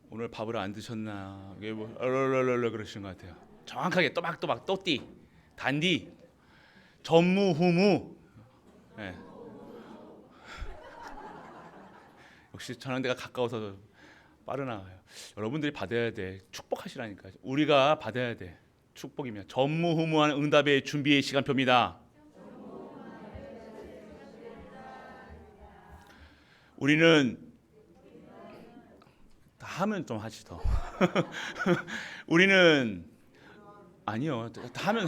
오늘 밥을 안 드셨나? 이게 뭐 얼얼얼얼 그러시는 것 같아요. 정확하게 또박또박 또띠 단디 전무후무. 네. 역시 전환대가 가까워서 빠르나요. 여러분들이 받아야 돼. 축복하시라니까. 우리가 받아야 돼. 축복이면 전무후무한 응답의 준비의 시간표입니다. 우리는 다 하면 좀 하지 더. 우리는 아니요. 다 하면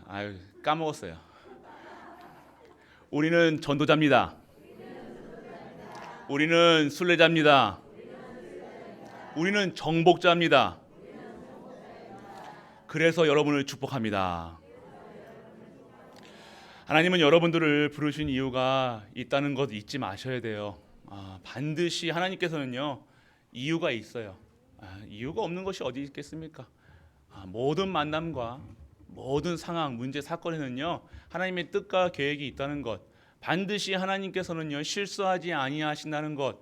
아유 까먹었어요. 우리는 전도자입니다. 우리는 순례자입니다. 우리는 정복자입니다. 그래서 여러분을 축복합니다. 하나님은 여러분들을 부르신 이유가 있다는 것 잊지 마셔야 돼요. 반드시 하나님께서는요 이유가 있어요. 이유가 없는 것이 어디 있겠습니까? 모든 만남과 모든 상황, 문제, 사건에는요 하나님의 뜻과 계획이 있다는 것, 반드시 하나님께서는요 실수하지 아니하신다는 것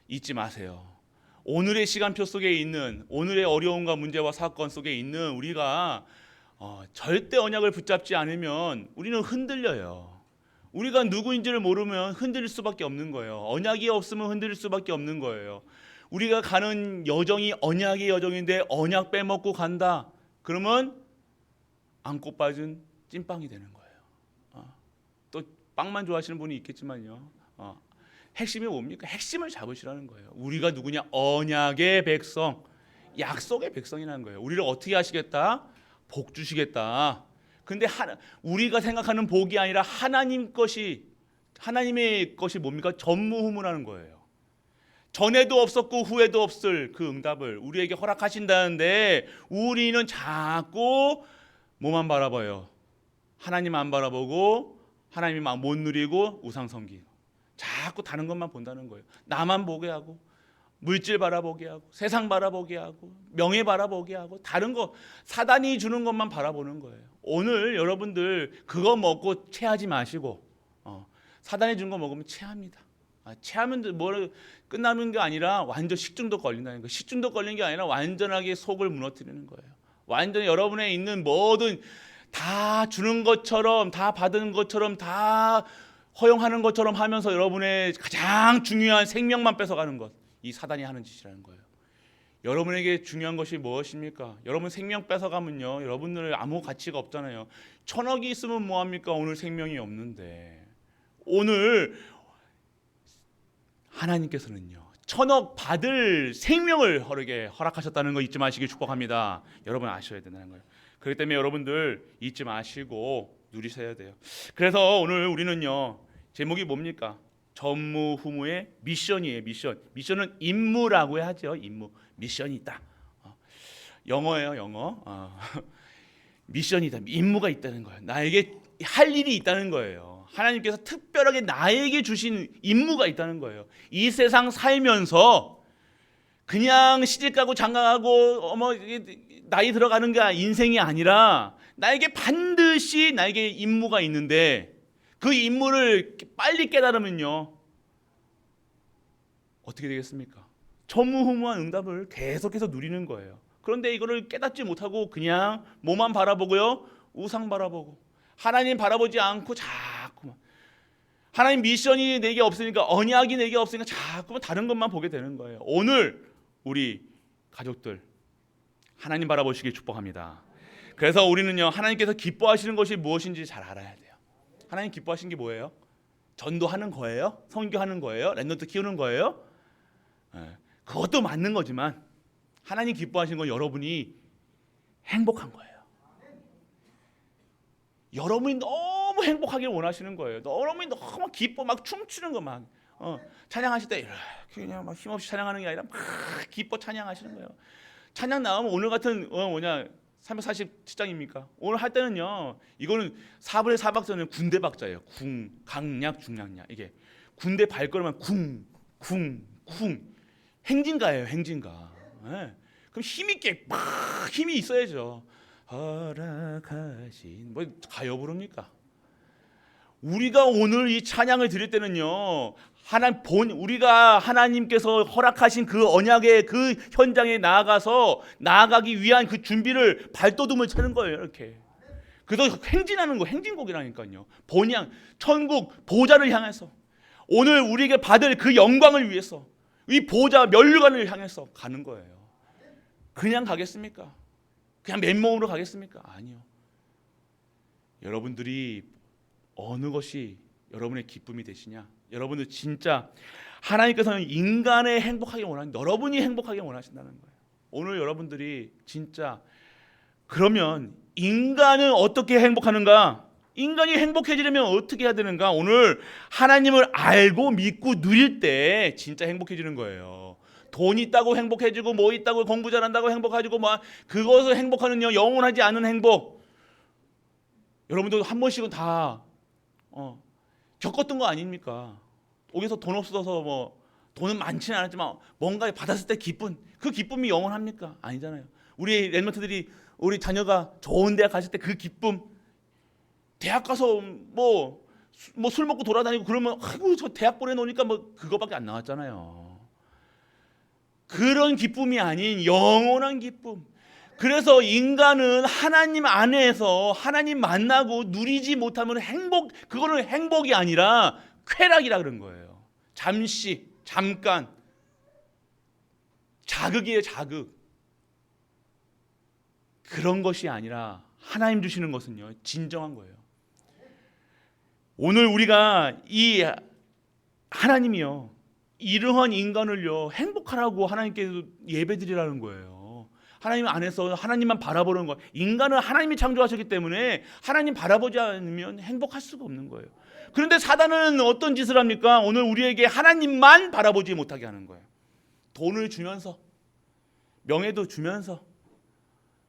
잊지 마세요. 오늘의 시간표 속에 있는, 오늘의 어려움과 문제와 사건 속에 있는 우리가 절대 언약을 붙잡지 않으면 우리는 흔들려요. 우리가 누구인지를 모르면 흔들릴 수밖에 없는 거예요. 언약이 없으면 흔들릴 수밖에 없는 거예요. 우리가 가는 여정이 언약의 여정인데 언약 빼먹고 간다. 그러면 안고 빠진 찐빵이 되는 거예요. 또 빵만 좋아하시는 분이 있겠지만요. 핵심이 뭡니까? 핵심을 잡으시라는 거예요. 우리가 누구냐? 언약의 백성, 약속의 백성이라는 거예요. 우리를 어떻게 하시겠다? 복 주시겠다. 근데 우리가 생각하는 복이 아니라 하나님의 것이 뭡니까? 전무후무라는 거예요. 전에도 없었고 후에도 없을 그 응답을 우리에게 허락하신다는데 우리는 자꾸 뭐만 바라봐요? 하나님 안 바라보고 하나님 못 누리고 우상 섬기고 자꾸 다른 것만 본다는 거예요. 나만 보게 하고 물질 바라보게 하고 세상 바라보게 하고 명예 바라보게 하고 다른 거 사단이 주는 것만 바라보는 거예요. 오늘 여러분들 그거 먹고 체하지 마시고 사단이 준 거 먹으면 체합니다. 체하면 뭐 끝나는 게 아니라 완전 식중독 걸린다는 거예요. 식중독 걸린 게 아니라 완전하게 속을 무너뜨리는 거예요. 완전히 여러분에 있는 뭐든 다 주는 것처럼 다 받은 것처럼 다 허용하는 것처럼 하면서 여러분의 가장 중요한 생명만 뺏어가는 것, 이 사단이 하는 짓이라는 거예요. 여러분에게 중요한 것이 무엇입니까? 여러분 생명 뺏어가면요 여러분들 아무 가치가 없잖아요. 1,000억이 있으면 뭐합니까? 오늘 생명이 없는데. 오늘 하나님께서는요 1,000억 받을 생명을 허락하셨다는 거 잊지 마시길 축복합니다. 여러분 아셔야 된다는 거예요. 그렇기 때문에 여러분들 잊지 마시고 누리셔야 돼요. 그래서 오늘 우리는요 제목이 뭡니까? 전무후무의 미션이에요. 미션은 임무라고 하죠. 임무. 미션이 있다. 영어예요. 영어. 미션이다. 임무가 있다는 거예요. 나에게 할 일이 있다는 거예요. 하나님께서 특별하게 나에게 주신 임무가 있다는 거예요. 이 세상 살면서 그냥 시집가고 장가가고 나이 들어가는 게 인생이 아니라 나에게 반드시 나에게 임무가 있는데 그 임무를 빨리 깨달으면요 어떻게 되겠습니까? 전무후무한 응답을 계속해서 누리는 거예요. 그런데 이거를 깨닫지 못하고 그냥 뭐만 바라보고요 우상 바라보고 하나님 바라보지 않고 자꾸만 하나님 미션이 내게 없으니까 언약이 내게 없으니까 자꾸만 다른 것만 보게 되는 거예요. 오늘 우리 가족들 하나님 바라보시길 축복합니다. 그래서 우리는요 하나님께서 기뻐하시는 것이 무엇인지 잘 알아야 돼요. 하나님 기뻐하시는 게 뭐예요? 전도하는 거예요? 선교하는 거예요? 랩런트 키우는 거예요? 그것도 맞는 거지만 하나님 기뻐하시는 건 여러분이 행복한 거예요. 여러분이 너무 행복하길 원하시는 거예요. 여러분이 너무 기뻐 막 춤추는 거 막 찬양하실 때 이렇게 그냥 막 힘없이 찬양하는 게 아니라 막 기뻐 찬양하시는 거예요. 찬양 나오면 오늘 같은 347장입니까? 오늘 할 때는요. 이거는 4분의 4박자는 군대 박자예요. 궁, 강약, 중량약. 이게 군대 발걸음만 쿵 행진가예요. 행진가. 네. 그럼 힘 있게 막 힘이 있어야죠. 허락하신 가요 부릅니까? 우리가 오늘 이 찬양을 드릴 때는요 우리가 하나님께서 허락하신 그 언약의 그 현장에 나아가기 위한 그 준비를 발돋움을 차는 거예요. 이렇게. 그래서 행진하는 거, 행진곡이라니까요. 본향, 천국 보좌를 향해서 오늘 우리에게 받을 그 영광을 위해서 이 보좌 면류관을 향해서 가는 거예요. 그냥 가겠습니까? 그냥 맨몸으로 가겠습니까? 아니요. 여러분들이 어느 것이 여러분의 기쁨이 되시냐? 여러분들 진짜 하나님께서는 인간의 행복하게 원하는, 여러분이 행복하게 원하신다는 거예요. 오늘 여러분들이 진짜 그러면 인간은 어떻게 행복하는가? 인간이 행복해지려면 어떻게 해야 되는가? 오늘 하나님을 알고 믿고 누릴 때 진짜 행복해지는 거예요. 돈 있다고 행복해지고 뭐 있다고 공부 잘한다고 행복해지고 막 그것을 행복하는요 영원하지 않은 행복. 여러분도 한 번씩은 다 겪었던 거 아닙니까? 여기서 돈 없어서 뭐 돈은 많지는 않았지만 뭔가 받았을 때 기쁜 그 기쁨이 영원합니까? 아니잖아요. 우리 랩런트들이 우리 자녀가 좋은 대학 갔을 때 그 기쁨, 대학 가서 뭐 술 먹고 돌아다니고 그러면 아이고 저 대학 보내놓으니까 뭐 그거밖에 안 나왔잖아요. 그런 기쁨이 아닌 영원한 기쁨. 그래서 인간은 하나님 안에서 하나님 만나고 누리지 못하면 그거는 행복이 아니라 쾌락이라 그런 거예요. 잠깐 자극이에요, 자극. 그런 것이 아니라 하나님 주시는 것은요 진정한 거예요. 오늘 우리가 이 하나님이요 이러한 인간을요 행복하라고 하나님께 예배드리라는 거예요. 하나님 안에서 하나님만 바라보는 거. 인간은 하나님이 창조하셨기 때문에 하나님 바라보지 않으면 행복할 수가 없는 거예요. 그런데 사단은 어떤 짓을 합니까? 오늘 우리에게 하나님만 바라보지 못하게 하는 거예요. 돈을 주면서 명예도 주면서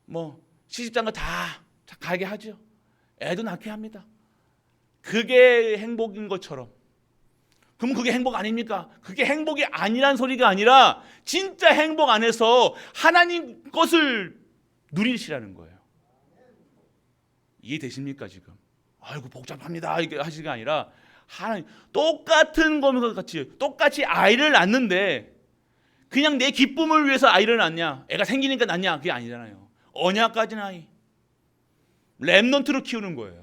뭐 시집장가 다 가게 하죠. 애도 낳게 합니다. 그게 행복인 것처럼. 그럼 그게 행복 아닙니까? 그게 행복이 아니란 소리가 아니라 진짜 행복 안에서 하나님 것을 누리시라는 거예요. 이해되십니까 지금? 아이고 복잡합니다 이게 하시는 게 아니라 하나님 똑같은 거면서 똑같이 아이를 낳는데 그냥 내 기쁨을 위해서 아이를 낳냐? 애가 생기니까 낳냐? 그게 아니잖아요. 언약 가진 아이, 렘넌트로 키우는 거예요.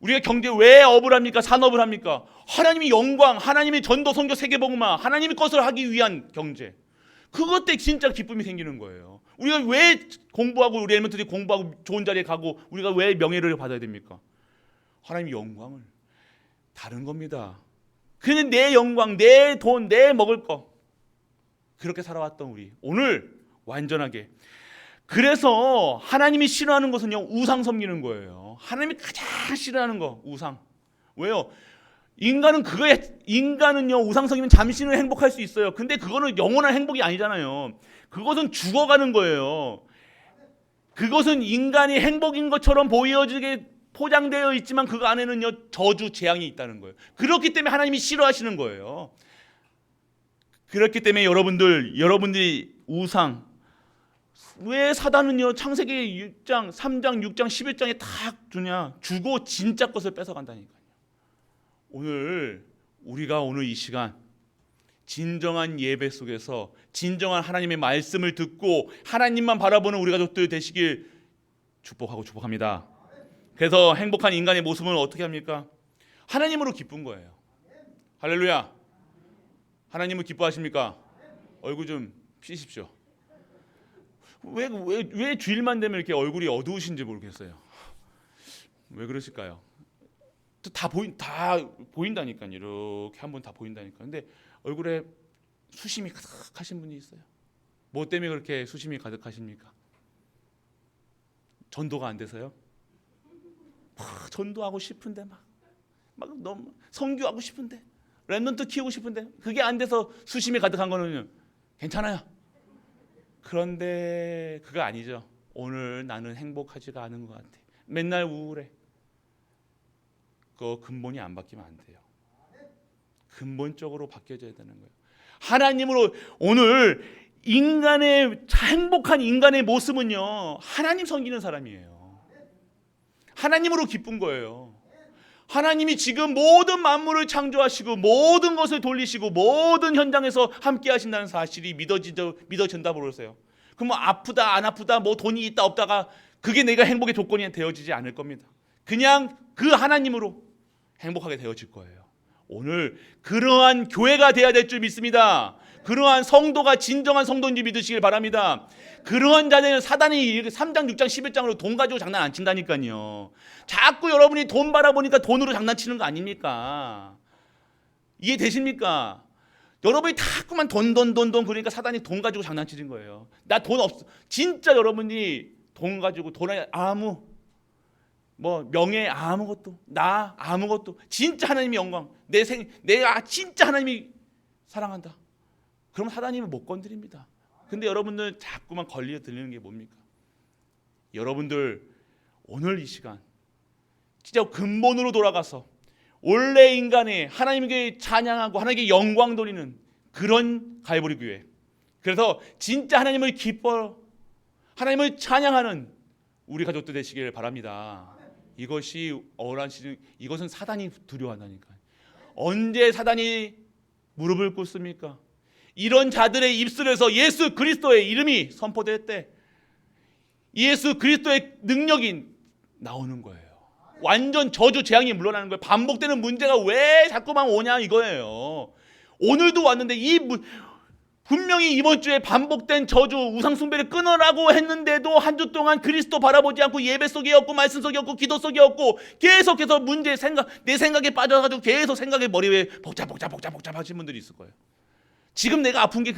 우리가 경제 왜 업을 합니까? 산업을 합니까? 하나님이 영광, 하나님이 전도, 선교, 세계복음화, 하나님의 것을 하기 위한 경제. 그것 때 진짜 기쁨이 생기는 거예요. 우리가 왜 공부하고 우리 렘넌트들이 공부하고 좋은 자리에 가고 우리가 왜 명예를 받아야 됩니까? 하나님의 영광을. 다른 겁니다. 그냥 내 영광, 내 돈, 내 먹을 거. 그렇게 살아왔던 우리 오늘 완전하게. 그래서 하나님이 싫어하는 것은요 우상 섬기는 거예요. 하나님이 가장 싫어하는 거 우상. 왜요? 인간은요 우상 섬기면 잠시는 행복할 수 있어요. 근데 그거는 영원한 행복이 아니잖아요. 그것은 죽어가는 거예요. 그것은 인간이 행복인 것처럼 보여지게 포장되어 있지만 그 안에는요 저주 재앙이 있다는 거예요. 그렇기 때문에 하나님이 싫어하시는 거예요. 그렇기 때문에 여러분들이 우상, 왜 사단은요 창세기 6장, 3장, 6장, 11장에 다 주냐? 주고 진짜 것을 뺏어간다니까요. 우리가 오늘 이 시간 진정한 예배 속에서 진정한 하나님의 말씀을 듣고 하나님만 바라보는 우리 가족들 되시길 축복합니다. 그래서 행복한 인간의 모습은 어떻게 합니까? 하나님으로 기쁜 거예요. 할렐루야. 하나님을 기뻐하십니까? 얼굴 좀 피십시오. 왜 주일만 되면 이렇게 얼굴이 어두우신지 모르겠어요. 왜 그러실까요? 다 보인다니까요. 이렇게 한 번 다 보인다니까. 근데 얼굴에 수심이 가득하신 분이 있어요. 뭐 때문에 그렇게 수심이 가득하십니까? 전도가 안 돼서요? 전도하고 싶은데 막 너무 선교하고 싶은데 렘넌트 키우고 싶은데 그게 안 돼서 수심이 가득한 거는 괜찮아요. 그런데 그거 아니죠. 오늘 나는 행복하지가 않은 것 같아. 맨날 우울해. 그 근본이 안 바뀌면 안 돼요. 근본적으로 바뀌어져야 되는 거예요. 하나님으로 오늘 행복한 인간의 모습은요 하나님 섬기는 사람이에요. 하나님으로 기쁜 거예요. 하나님이 지금 모든 만물을 창조하시고 모든 것을 돌리시고 모든 현장에서 함께 하신다는 사실이 믿어진다 그러세요. 그럼 뭐 아프다 안 아프다 뭐 돈이 있다 없다가 그게 내가 행복의 조건이 되어지지 않을 겁니다. 그냥 그 하나님으로 행복하게 되어질 거예요. 오늘 그러한 교회가 돼야 될 줄 믿습니다. 그러한 성도가 진정한 성도인지 믿으시길 바랍니다. 그러한 자들은 사단이 3장 6장 11장으로 돈 가지고 장난 안 친다니까요. 자꾸 여러분이 돈 바라보니까 돈으로 장난치는 거 아닙니까? 이해되십니까? 여러분이 자꾸만 돈 그러니까 사단이 돈 가지고 장난치는 거예요. 나 돈 없어. 진짜 여러분이 돈 가지고 돈에 아무 뭐 명예 아무것도 나 아무것도 진짜 하나님의 영광 내가 진짜 하나님이 사랑한다. 그럼 하나님은 못 건드립니다. 근데 여러분들 자꾸만 걸려 들리는 게 뭡니까? 여러분들 오늘 이 시간 진짜 근본으로 돌아가서 원래 인간의 하나님께 찬양하고 하나님께 영광 돌리는 그런 갈보리 교회. 그래서 진짜 하나님을 기뻐 하나님을 찬양하는 우리 가족들 되시길 바랍니다. 이것이 이것은 사단이 두려워한다니까요. 언제 사단이 무릎을 꿇습니까? 이런 자들의 입술에서 예수 그리스도의 이름이 선포될 때 예수 그리스도의 능력이 나오는 거예요. 완전 저주 재앙이 물러나는 거예요. 반복되는 문제가 왜 자꾸만 오냐 이거예요. 오늘도 왔는데 분명히 이번 주에 반복된 저주 우상 숭배를 끊으라고 했는데도 한 주 동안 그리스도 바라보지 않고 예배 속이었고 말씀 속이었고 기도 속이었고 계속해서 내 생각에 빠져가지고 계속 생각에 머리에 복잡 하신 분들이 있을 거예요. 지금 내가 아픈 게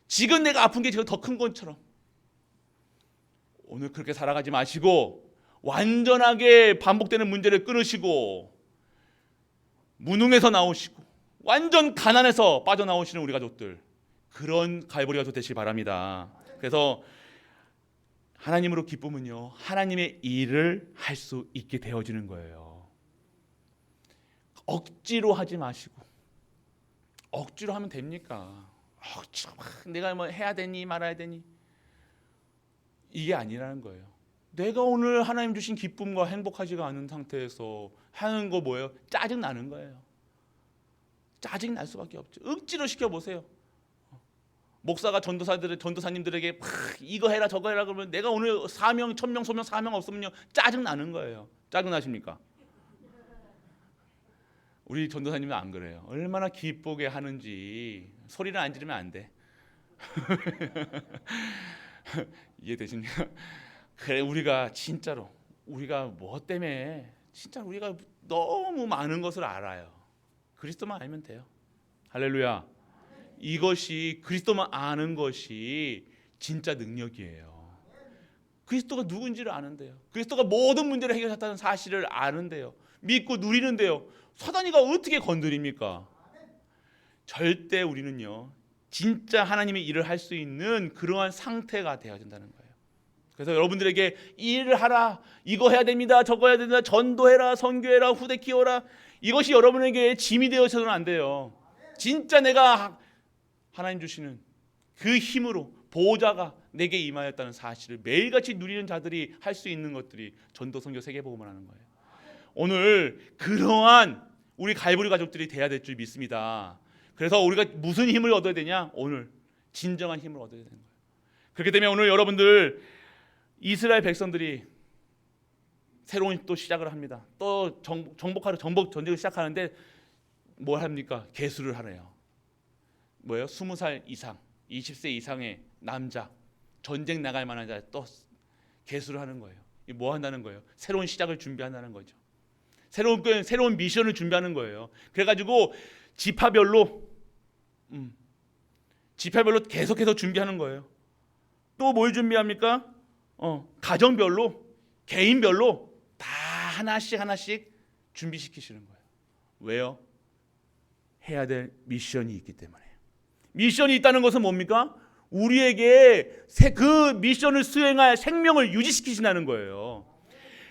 지금 더 큰 것처럼 오늘 그렇게 살아가지 마시고 완전하게 반복되는 문제를 끊으시고 무능에서 나오시고 완전 가난에서 빠져나오시는 우리 가족들 그런 갈보리 가족 되시기 바랍니다. 그래서 하나님으로 기쁨은요 하나님의 일을 할 수 있게 되어지는 거예요. 억지로 하지 마시고 억지로 하면 됩니까? 억지로 내가 뭐 해야 되니 말아야 되니 이게 아니라는 거예요. 내가 오늘 하나님 주신 기쁨과 행복하지가 않은 상태에서 하는 거 뭐예요? 짜증 나는 거예요. 짜증 날 수밖에 없죠. 억지로 시켜보세요. 목사가 전도사님들에게 이거 해라 저거 해라 그러면 내가 오늘 사명 천명 소명 사명 없으면요 짜증 나는 거예요. 짜증 나십니까? 우리 전도사님은 안 그래요. 얼마나 기쁘게 하는지 소리를 안 지르면 안 돼. 이해되십니까? 그래 우리가 진짜로 우리가 뭐 때문에 진짜 우리가 너무 많은 것을 알아요. 그리스도만 알면 돼요. 할렐루야. 이것이 그리스도만 아는 것이 진짜 능력이에요. 그리스도가 누군지를 아는데요. 그리스도가 모든 문제를 해결했다는 사실을 아는데요. 믿고 누리는데요. 사단이가 어떻게 건드립니까? 절대 우리는요. 진짜 하나님의 일을 할 수 있는 그러한 상태가 되어야 된다는 거예요. 그래서 여러분들에게 이 일을 하라, 이거 해야 됩니다, 저거 해야 됩니다, 전도해라, 선교해라, 후대 키워라 이것이 여러분에게 짐이 되어서는 안 돼요. 진짜 내가 하나님 주시는 그 힘으로 보호자가 내게 임하였다는 사실을 매일같이 누리는 자들이 할 수 있는 것들이 전도, 선교, 세계복음을 하는 거예요. 오늘 그러한 우리 갈보리 가족들이 돼야 될 줄 믿습니다. 그래서 우리가 무슨 힘을 얻어야 되냐? 오늘 진정한 힘을 얻어야 되는 거예요. 그렇기 때문에 오늘 여러분들 이스라엘 백성들이 새로운 또 시작을 합니다. 또 정복하러 정복 전쟁을 시작하는데 뭘 합니까? 계수를 하래요. 뭐예요? 20살 이상, 20세 이상의 남자, 전쟁 나갈 만한 자 또 계수를 하는 거예요. 뭐 한다는 거예요? 새로운 시작을 준비한다는 거죠. 새로운 미션을 준비하는 거예요. 그래가지고 지파별로 계속해서 준비하는 거예요. 또 뭘 준비합니까? 가정별로, 개인별로 다 하나씩 준비시키시는 거예요. 왜요? 해야 될 미션이 있기 때문에. 미션이 있다는 것은 뭡니까? 우리에게 그 미션을 수행할 생명을 유지시키신다는 거예요.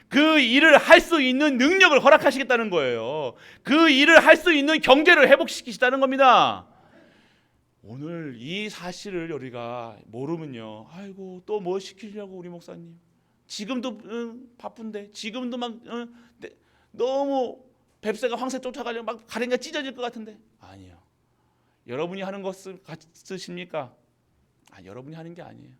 그 일을 할 수 있는 능력을 허락하시겠다는 거예요. 그 일을 할 수 있는 경제를 회복시키시다는 겁니다. 오늘 이 사실을 우리가 모르면요, 아이고 또 뭐 시키려고 우리 목사님 지금도 바쁜데 지금도 막 너무 뱁새가 황새 쫓아가려면 막 가랭이가 찢어질 것 같은데 아니에요. 여러분이 하는 것을 같으십니까? 여러분이 하는 게 아니에요.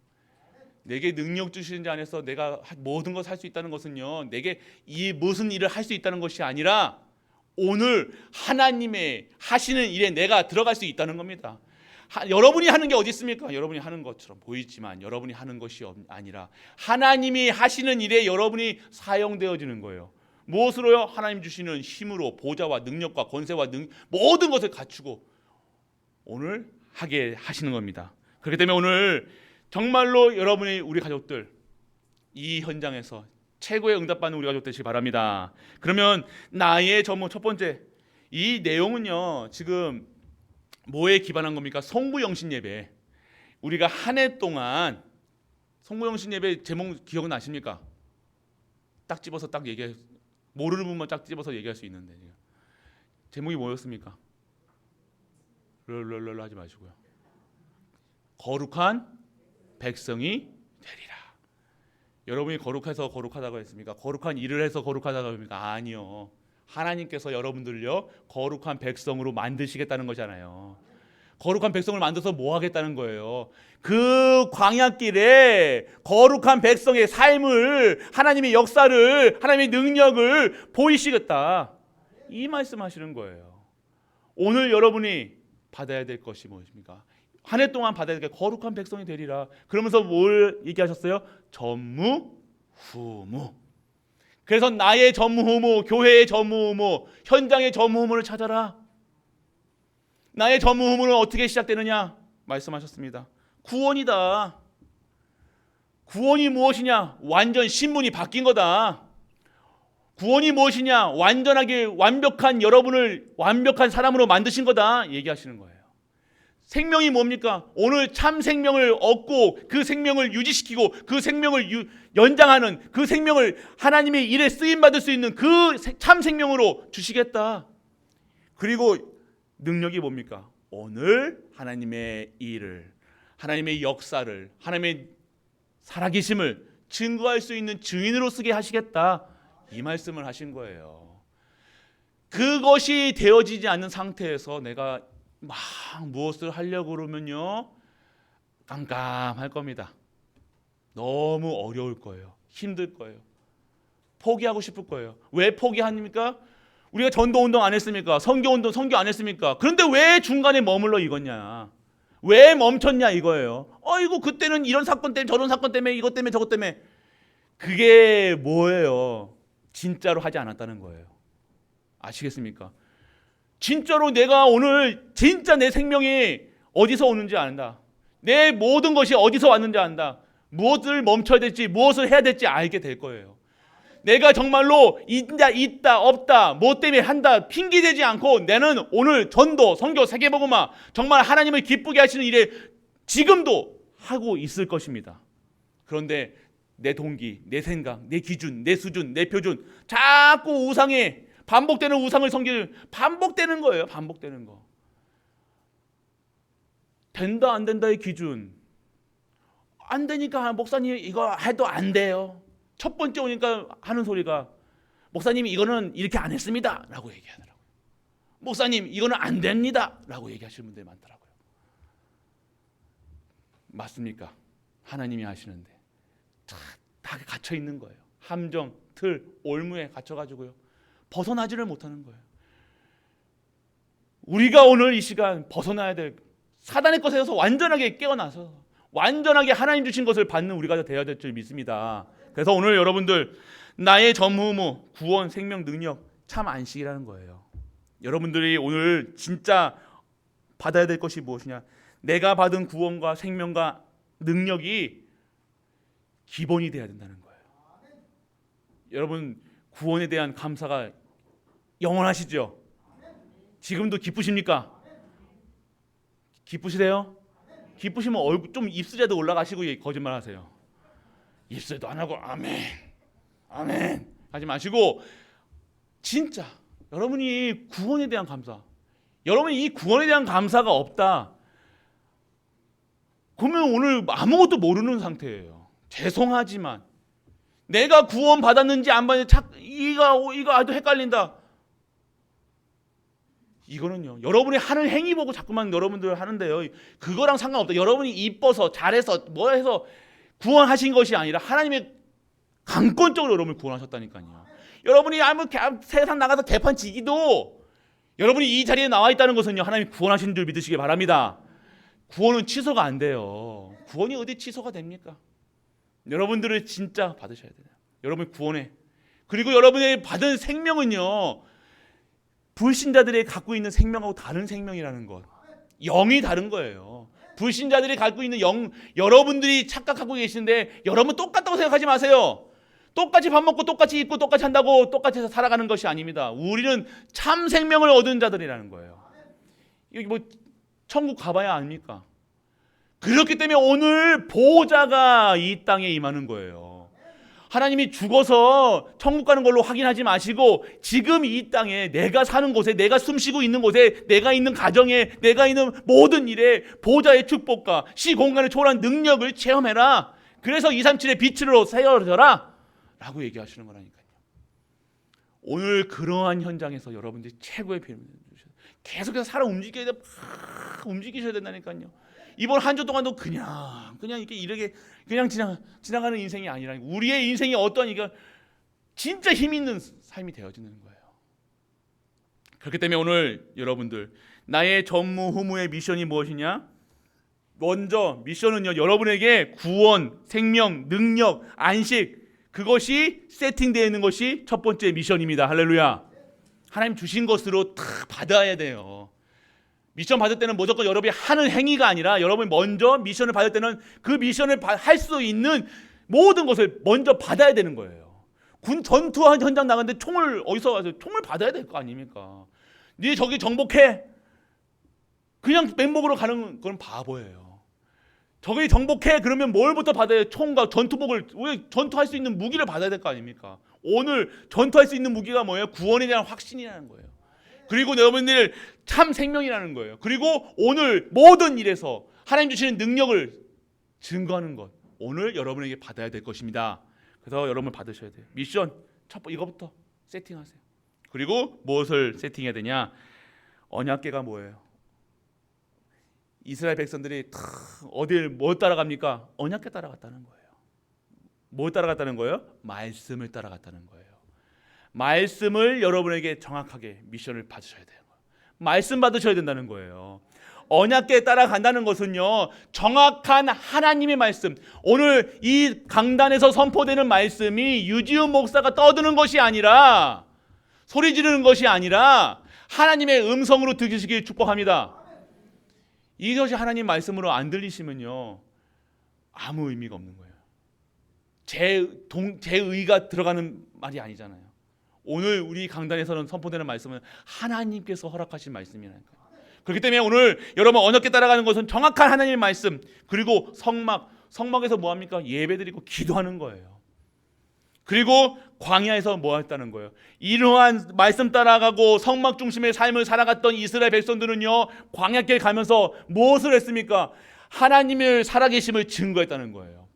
내게 능력 주시는 자 안에서 내가 모든 것을 할 수 있다는 것은요, 내게 이 무슨 일을 할 수 있다는 것이 아니라 오늘 하나님의 하시는 일에 내가 들어갈 수 있다는 겁니다. 여러분이 하는 게 어디 있습니까? 여러분이 하는 것처럼 보이지만 여러분이 하는 것이 아니라 하나님이 하시는 일에 여러분이 사용되어지는 거예요. 무엇으로요? 하나님 주시는 힘으로 보좌와 능력과 권세와 모든 것을 갖추고 오늘 하게 하시는 겁니다. 그렇기 때문에 오늘 정말로 여러분이 우리 가족들 이 현장에서 최고의 응답받는 우리 가족 되시기 바랍니다. 그러면 나의 전문 첫 번째 이 내용은요, 지금 뭐에 기반한 겁니까? 성부영신 예배. 우리가 한 해 동안 성부영신 예배 제목 기억은 나십니까? 딱 집어서 딱 얘기해, 모르는 분만 딱 집어서 얘기할 수 있는데 제목이 뭐였습니까? 럴럴럴 하지 마시고요. 거룩한 백성이 되리라. 여러분이 거룩해서 거룩하다고 했습니까? 거룩한 일을 해서 거룩하다고 합니까? 아니요. 하나님께서 여러분들요 거룩한 백성으로 만드시겠다는 거잖아요. 거룩한 백성을 만들어서 뭐 하겠다는 거예요? 그 광야길에 거룩한 백성의 삶을, 하나님의 역사를, 하나님의 능력을 보이시겠다, 이 말씀하시는 거예요. 오늘 여러분이 받아야 될 것이 무엇입니까? 한 해 동안 받아야 될 게 거룩한 백성이 되리라. 그러면서 뭘 얘기하셨어요? 전무후무. 그래서 나의 전무후무, 교회의 전무후무, 현장의 전무후무를 찾아라. 나의 전무후무는 어떻게 시작되느냐? 말씀하셨습니다. 구원이다. 구원이 무엇이냐? 완전 신문이 바뀐 거다. 구원이 무엇이냐? 완전하게 완벽한 여러분을 완벽한 사람으로 만드신 거다 얘기하시는 거예요. 생명이 뭡니까? 오늘 참 생명을 얻고 그 생명을 유지시키고 그 생명을 연장하는, 그 생명을 하나님의 일에 쓰임받을 수 있는 그 참 생명으로 주시겠다. 그리고 능력이 뭡니까? 오늘 하나님의 일을, 하나님의 역사를, 하나님의 살아계심을 증거할 수 있는 증인으로 쓰게 하시겠다, 이 말씀을 하신 거예요. 그것이 되어지지 않는 상태에서 내가 막 무엇을 하려고 그러면요 깜깜할 겁니다. 너무 어려울 거예요. 힘들 거예요. 포기하고 싶을 거예요. 왜 포기합니까? 우리가 전도운동 안 했습니까? 선교운동 선교 안 했습니까? 그런데 왜 중간에 머물러 있었냐? 왜 멈췄냐 이거예요. 어이구 그때는 이런 사건 때문에 저런 사건 때문에 이것 때문에 저것 때문에. 그게 뭐예요? 진짜로 하지 않았다는 거예요. 아시겠습니까? 진짜로 내가 오늘 진짜 내 생명이 어디서 오는지 안다. 내 모든 것이 어디서 왔는지 안다. 무엇을 멈춰야 될지, 무엇을 해야 될지 알게 될 거예요. 내가 정말로 있다 없다 뭐 때문에 한다 핑계대지 않고 나는 오늘 전도, 선교, 세계복음화 정말 하나님을 기쁘게 하시는 일에 지금도 하고 있을 것입니다. 그런데 내 동기, 내 생각, 내 기준, 내 수준, 내 표준 자꾸 우상에 반복되는 우상을 섬기는, 반복되는 거예요. 반복되는 거. 된다 안 된다의 기준. 안 되니까 목사님 이거 해도 안 돼요. 첫 번째 오니까 하는 소리가 목사님이 이거는 이렇게 안 했습니다 라고 얘기하더라고요. 목사님 이거는 안 됩니다 라고 얘기하시는 분들이 많더라고요. 맞습니까? 하나님이 하시는데 다 갇혀 있는 거예요. 함정, 틀, 올무에 갇혀가지고요 벗어나지를 못하는 거예요. 우리가 오늘 이 시간 벗어나야 될, 사단의 것에서 완전하게 깨어나서 완전하게 하나님 주신 것을 받는 우리가 되어야 될 줄 믿습니다. 그래서 오늘 여러분들 나의 전무후무, 구원, 생명, 능력 참 안식이라는 거예요. 여러분들이 오늘 진짜 받아야 될 것이 무엇이냐? 내가 받은 구원과 생명과 능력이 기본이 돼야 된다는 거예요. 여러분 구원에 대한 감사가 영원하시죠? 지금도 기쁘십니까? 기쁘시대요? 기쁘시면 얼굴 좀 입술에도 올라가시고 거짓말하세요. 입술도 안 하고 아멘, 아멘 하지 마시고 진짜 여러분이 구원에 대한 감사, 여러분이 이 구원에 대한 감사가 없다. 그러면 오늘 아무것도 모르는 상태예요. 죄송하지만 내가 구원 받았는지 안 받았는지 이거 아주 헷갈린다. 이거는요, 여러분이 하는 행위 보고 자꾸만 여러분들 하는데요, 그거랑 상관없다. 여러분이 이뻐서 잘해서 뭐 해서 구원하신 것이 아니라 하나님의 강권적으로 여러분을 구원하셨다니까요. 여러분이 세상 나가서 개판 지기도 여러분이 이 자리에 나와 있다는 것은요, 하나님이 구원하신 줄 믿으시기 바랍니다. 구원은 취소가 안 돼요. 구원이 어디 취소가 됩니까? 여러분들을 진짜 받으셔야 돼요. 여러분 구원해. 그리고 여러분이 받은 생명은요, 불신자들이 갖고 있는 생명하고 다른 생명이라는 것. 영이 다른 거예요. 불신자들이 갖고 있는 영, 여러분들이 착각하고 계시는데 여러분 똑같다고 생각하지 마세요. 똑같이 밥 먹고 똑같이 입고 똑같이 한다고 똑같이 해서 살아가는 것이 아닙니다. 우리는 참 생명을 얻은 자들이라는 거예요. 여기 뭐 천국 가봐야 아닙니까? 그렇기 때문에 오늘 보호자가 이 땅에 임하는 거예요. 하나님이 죽어서 천국 가는 걸로 확인하지 마시고 지금 이 땅에 내가 사는 곳에, 내가 숨쉬고 있는 곳에, 내가 있는 가정에, 내가 있는 모든 일에 보호자의 축복과 시공간의 초월한 능력을 체험해라. 그래서 237의 빛으로 세워져라 라고 얘기하시는 거라니까요. 오늘 그러한 현장에서 여러분들이 최고의 비밀을 주셔서 계속해서 살아 움직이셔야 된다니까요. 이번 한 주 동안도 그냥 이렇게 그냥 지나가는 인생이 아니라 우리의 인생이 어떤 이거 진짜 힘 있는 삶이 되어지는 거예요. 그렇기 때문에 오늘 여러분들, 나의 전무후무의 미션이 무엇이냐? 먼저 미션은요, 여러분에게 구원, 생명, 능력, 안식, 그것이 세팅되어 있는 것이 첫 번째 미션입니다. 할렐루야. 하나님 주신 것으로 다 받아야 돼요. 미션 받을 때는 무조건 여러분이 하는 행위가 아니라 여러분이 먼저 미션을 받을 때는 그 미션을 할 수 있는 모든 것을 먼저 받아야 되는 거예요. 군 전투 현장 나갔는데 총을 어디서 와서 총을 받아야 될 거 아닙니까? 네 저기 정복해. 그냥 맹목으로 가는 건 바보예요. 저기 정복해 그러면 뭘부터 받아야 돼요? 총과 전투복을, 왜 전투할 수 있는 무기를 받아야 될 거 아닙니까? 오늘 전투할 수 있는 무기가 뭐예요? 구원에 대한 확신이라는 거예요. 그리고 여러분들 참 생명이라는 거예요. 그리고 오늘 모든 일에서 하나님 주시는 능력을 증거하는 것, 오늘 여러분에게 받아야 될 것입니다. 그래서 여러분 받으셔야 돼요. 미션 첫 번째 이거부터 세팅하세요. 그리고 무엇을 세팅해야 되냐? 언약궤가 뭐예요? 이스라엘 백성들이 뭘 따라갑니까? 언약궤 따라갔다는 거예요. 뭘 따라갔다는 거예요? 말씀을 따라갔다는 거예요. 말씀을 여러분에게 정확하게 미션을 받으셔야 돼요. 말씀 받으셔야 된다는 거예요. 언약궤에 따라간다는 것은요, 정확한 하나님의 말씀, 오늘 이 강단에서 선포되는 말씀이 유지훈 목사가 떠드는 것이 아니라, 소리 지르는 것이 아니라 하나님의 음성으로 들으시길 축복합니다. 이것이 하나님 말씀으로 안 들리시면요, 아무 의미가 없는 거예요. 제 의가 들어가는 말이 아니잖아요. 오늘 우리 강단에서는 선포되는 말씀은 하나님께서 허락하신 말씀이라니까요. 그렇기 때문에 오늘 여러분 언약궤 따라가는 것은 정확한 하나님의 말씀, 그리고 성막에서 뭐합니까? 예배드리고 기도하는 거예요. 그리고 광야에서 뭐 했다는 거예요? 이러한 말씀 따라가고 성막 중심의 삶을 살아갔던 이스라엘 백성들은요, 광야길 가면서 무엇을 했습니까? 하나님을 살아계심을 증거했다는 거예요.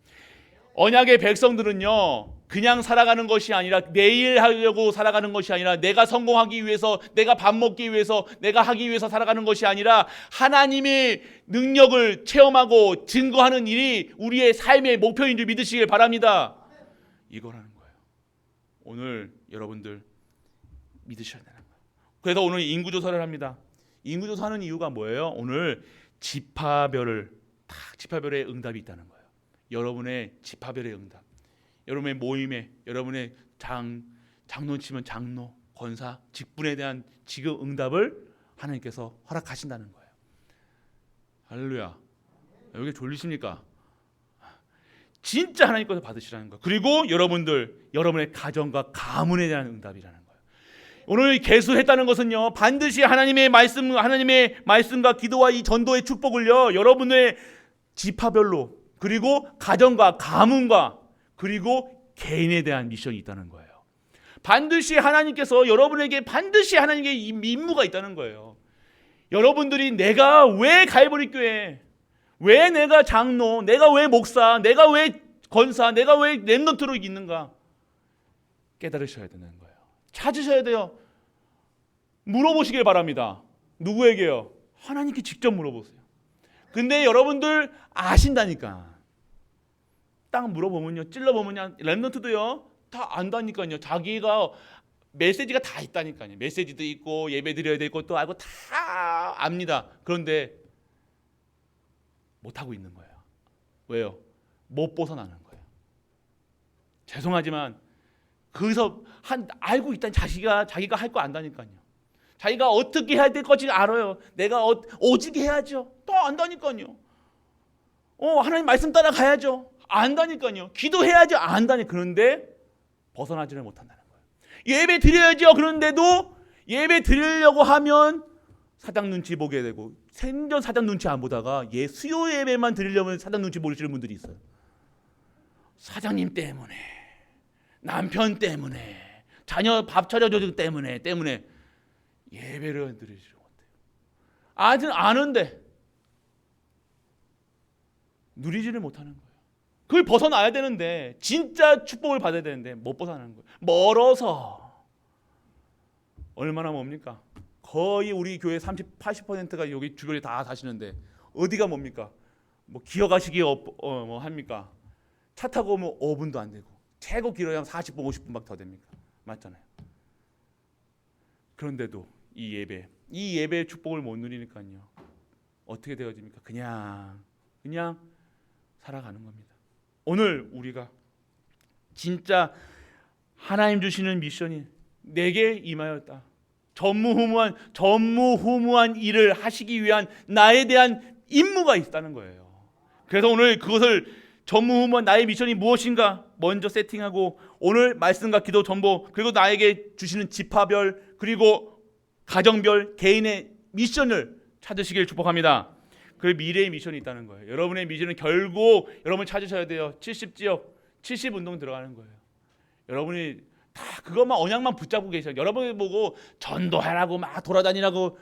언약의 백성들은요, 그냥 살아가는 것이 아니라, 내일 하려고 살아가는 것이 아니라, 내가 성공하기 위해서, 내가 밥 먹기 위해서, 내가 하기 위해서 살아가는 것이 아니라 하나님의 능력을 체험하고 증거하는 일이 우리의 삶의 목표인 줄 믿으시길 바랍니다. 이거라는 거예요. 오늘 여러분들 믿으셔야 되는 거예요. 그래서 오늘 인구조사를 합니다. 인구조사하는 이유가 뭐예요? 오늘 지파별의 응답이 있다는 거예요. 여러분의 지파별의 응답, 여러분의 모임에, 여러분의 장로 치면 장로, 권사, 직분에 대한 지금 응답을 하나님께서 허락하신다는 거예요. 할렐루야. 여기 졸리십니까? 진짜 하나님 것을 받으시라는 거예요. 그리고 여러분의 가정과 가문에 대한 응답이라는 거예요. 오늘 계수했다는 것은요, 반드시 하나님의 말씀과 기도와 이 전도의 축복을요, 여러분의 지파별로, 그리고 가정과 가문과, 그리고 개인에 대한 미션이 있다는 거예요. 반드시 하나님께서 여러분에게 반드시 하나님의 임무가 있다는 거예요. 여러분들이 내가 왜 갈보리 교회, 왜 내가 장로, 내가 왜 목사, 내가 왜 권사, 내가 왜 렘넌트로 있는가 깨달으셔야 되는 거예요. 찾으셔야 돼요. 물어보시길 바랍니다. 누구에게요? 하나님께 직접 물어보세요. 근데 여러분들 아신다니까. 딱 물어보면요, 찔러보면요, 랩런트도요 다 안다니까요. 자기가 메시지가 다 있다니까요. 메시지도 있고 예배 드려야 될 것도 알고 다 압니다. 그런데 못하고 있는 거예요. 왜요? 못 벗어나는 거예요. 죄송하지만 거기서 알고 있다니 자기가 할 거 안다니까요. 자기가 어떻게 해야 될 건지 알아요. 내가 오직 해야죠. 또 안다니까요. 하나님 말씀 따라 가야죠. 안다니까요. 기도해야죠. 안다니. 그런데 벗어나지를 못한다는 거예요. 예배 드려야죠. 그런데도 예배 드리려고 하면 사장 눈치 보게 되고, 생전 사장 눈치 안 보다가 수요 예배만 드리려면 사장 눈치 보시는 분들이 있어요. 사장님 때문에, 남편 때문에, 자녀 밥 차려주기 때문에 예배를 드리지 못해요. 아는데 누리지를 못하는 거예요. 그걸 벗어나야 되는데, 진짜 축복을 받아야 되는데 못 벗어나는 거예요. 멀어서. 얼마나 멉니까? 거의 우리 교회 80%가 여기 주변에 다 사시는데 어디가 뭡니까? 뭐 기어가시기 뭐 합니까? 차 타고 오면 5분도 안 되고, 최고 길어야 40분 50분밖에 더 됩니까? 맞잖아요. 그런데도 이 예배의 축복을 못 누리니까요, 어떻게 되어집니까? 그냥 살아가는 겁니다. 오늘 우리가 진짜 하나님 주시는 미션이 내게 임하였다. 전무후무한 일을 하시기 위한 나에 대한 임무가 있다는 거예요. 그래서 오늘 그것을 전무후무한 나의 미션이 무엇인가 먼저 세팅하고, 오늘 말씀과 기도 전보, 그리고 나에게 주시는 지파별, 그리고 가정별, 개인의 미션을 찾으시길 축복합니다. 그 미래의 미션이 있다는 거예요. 여러분의 미션은 결국 여러분 찾으셔야 돼요. 70지역 70운동 들어가는 거예요. 여러분이 다 그것만 언약만 붙잡고 계셔요. 여러분이 보고 전도하라고 막 돌아다니라고.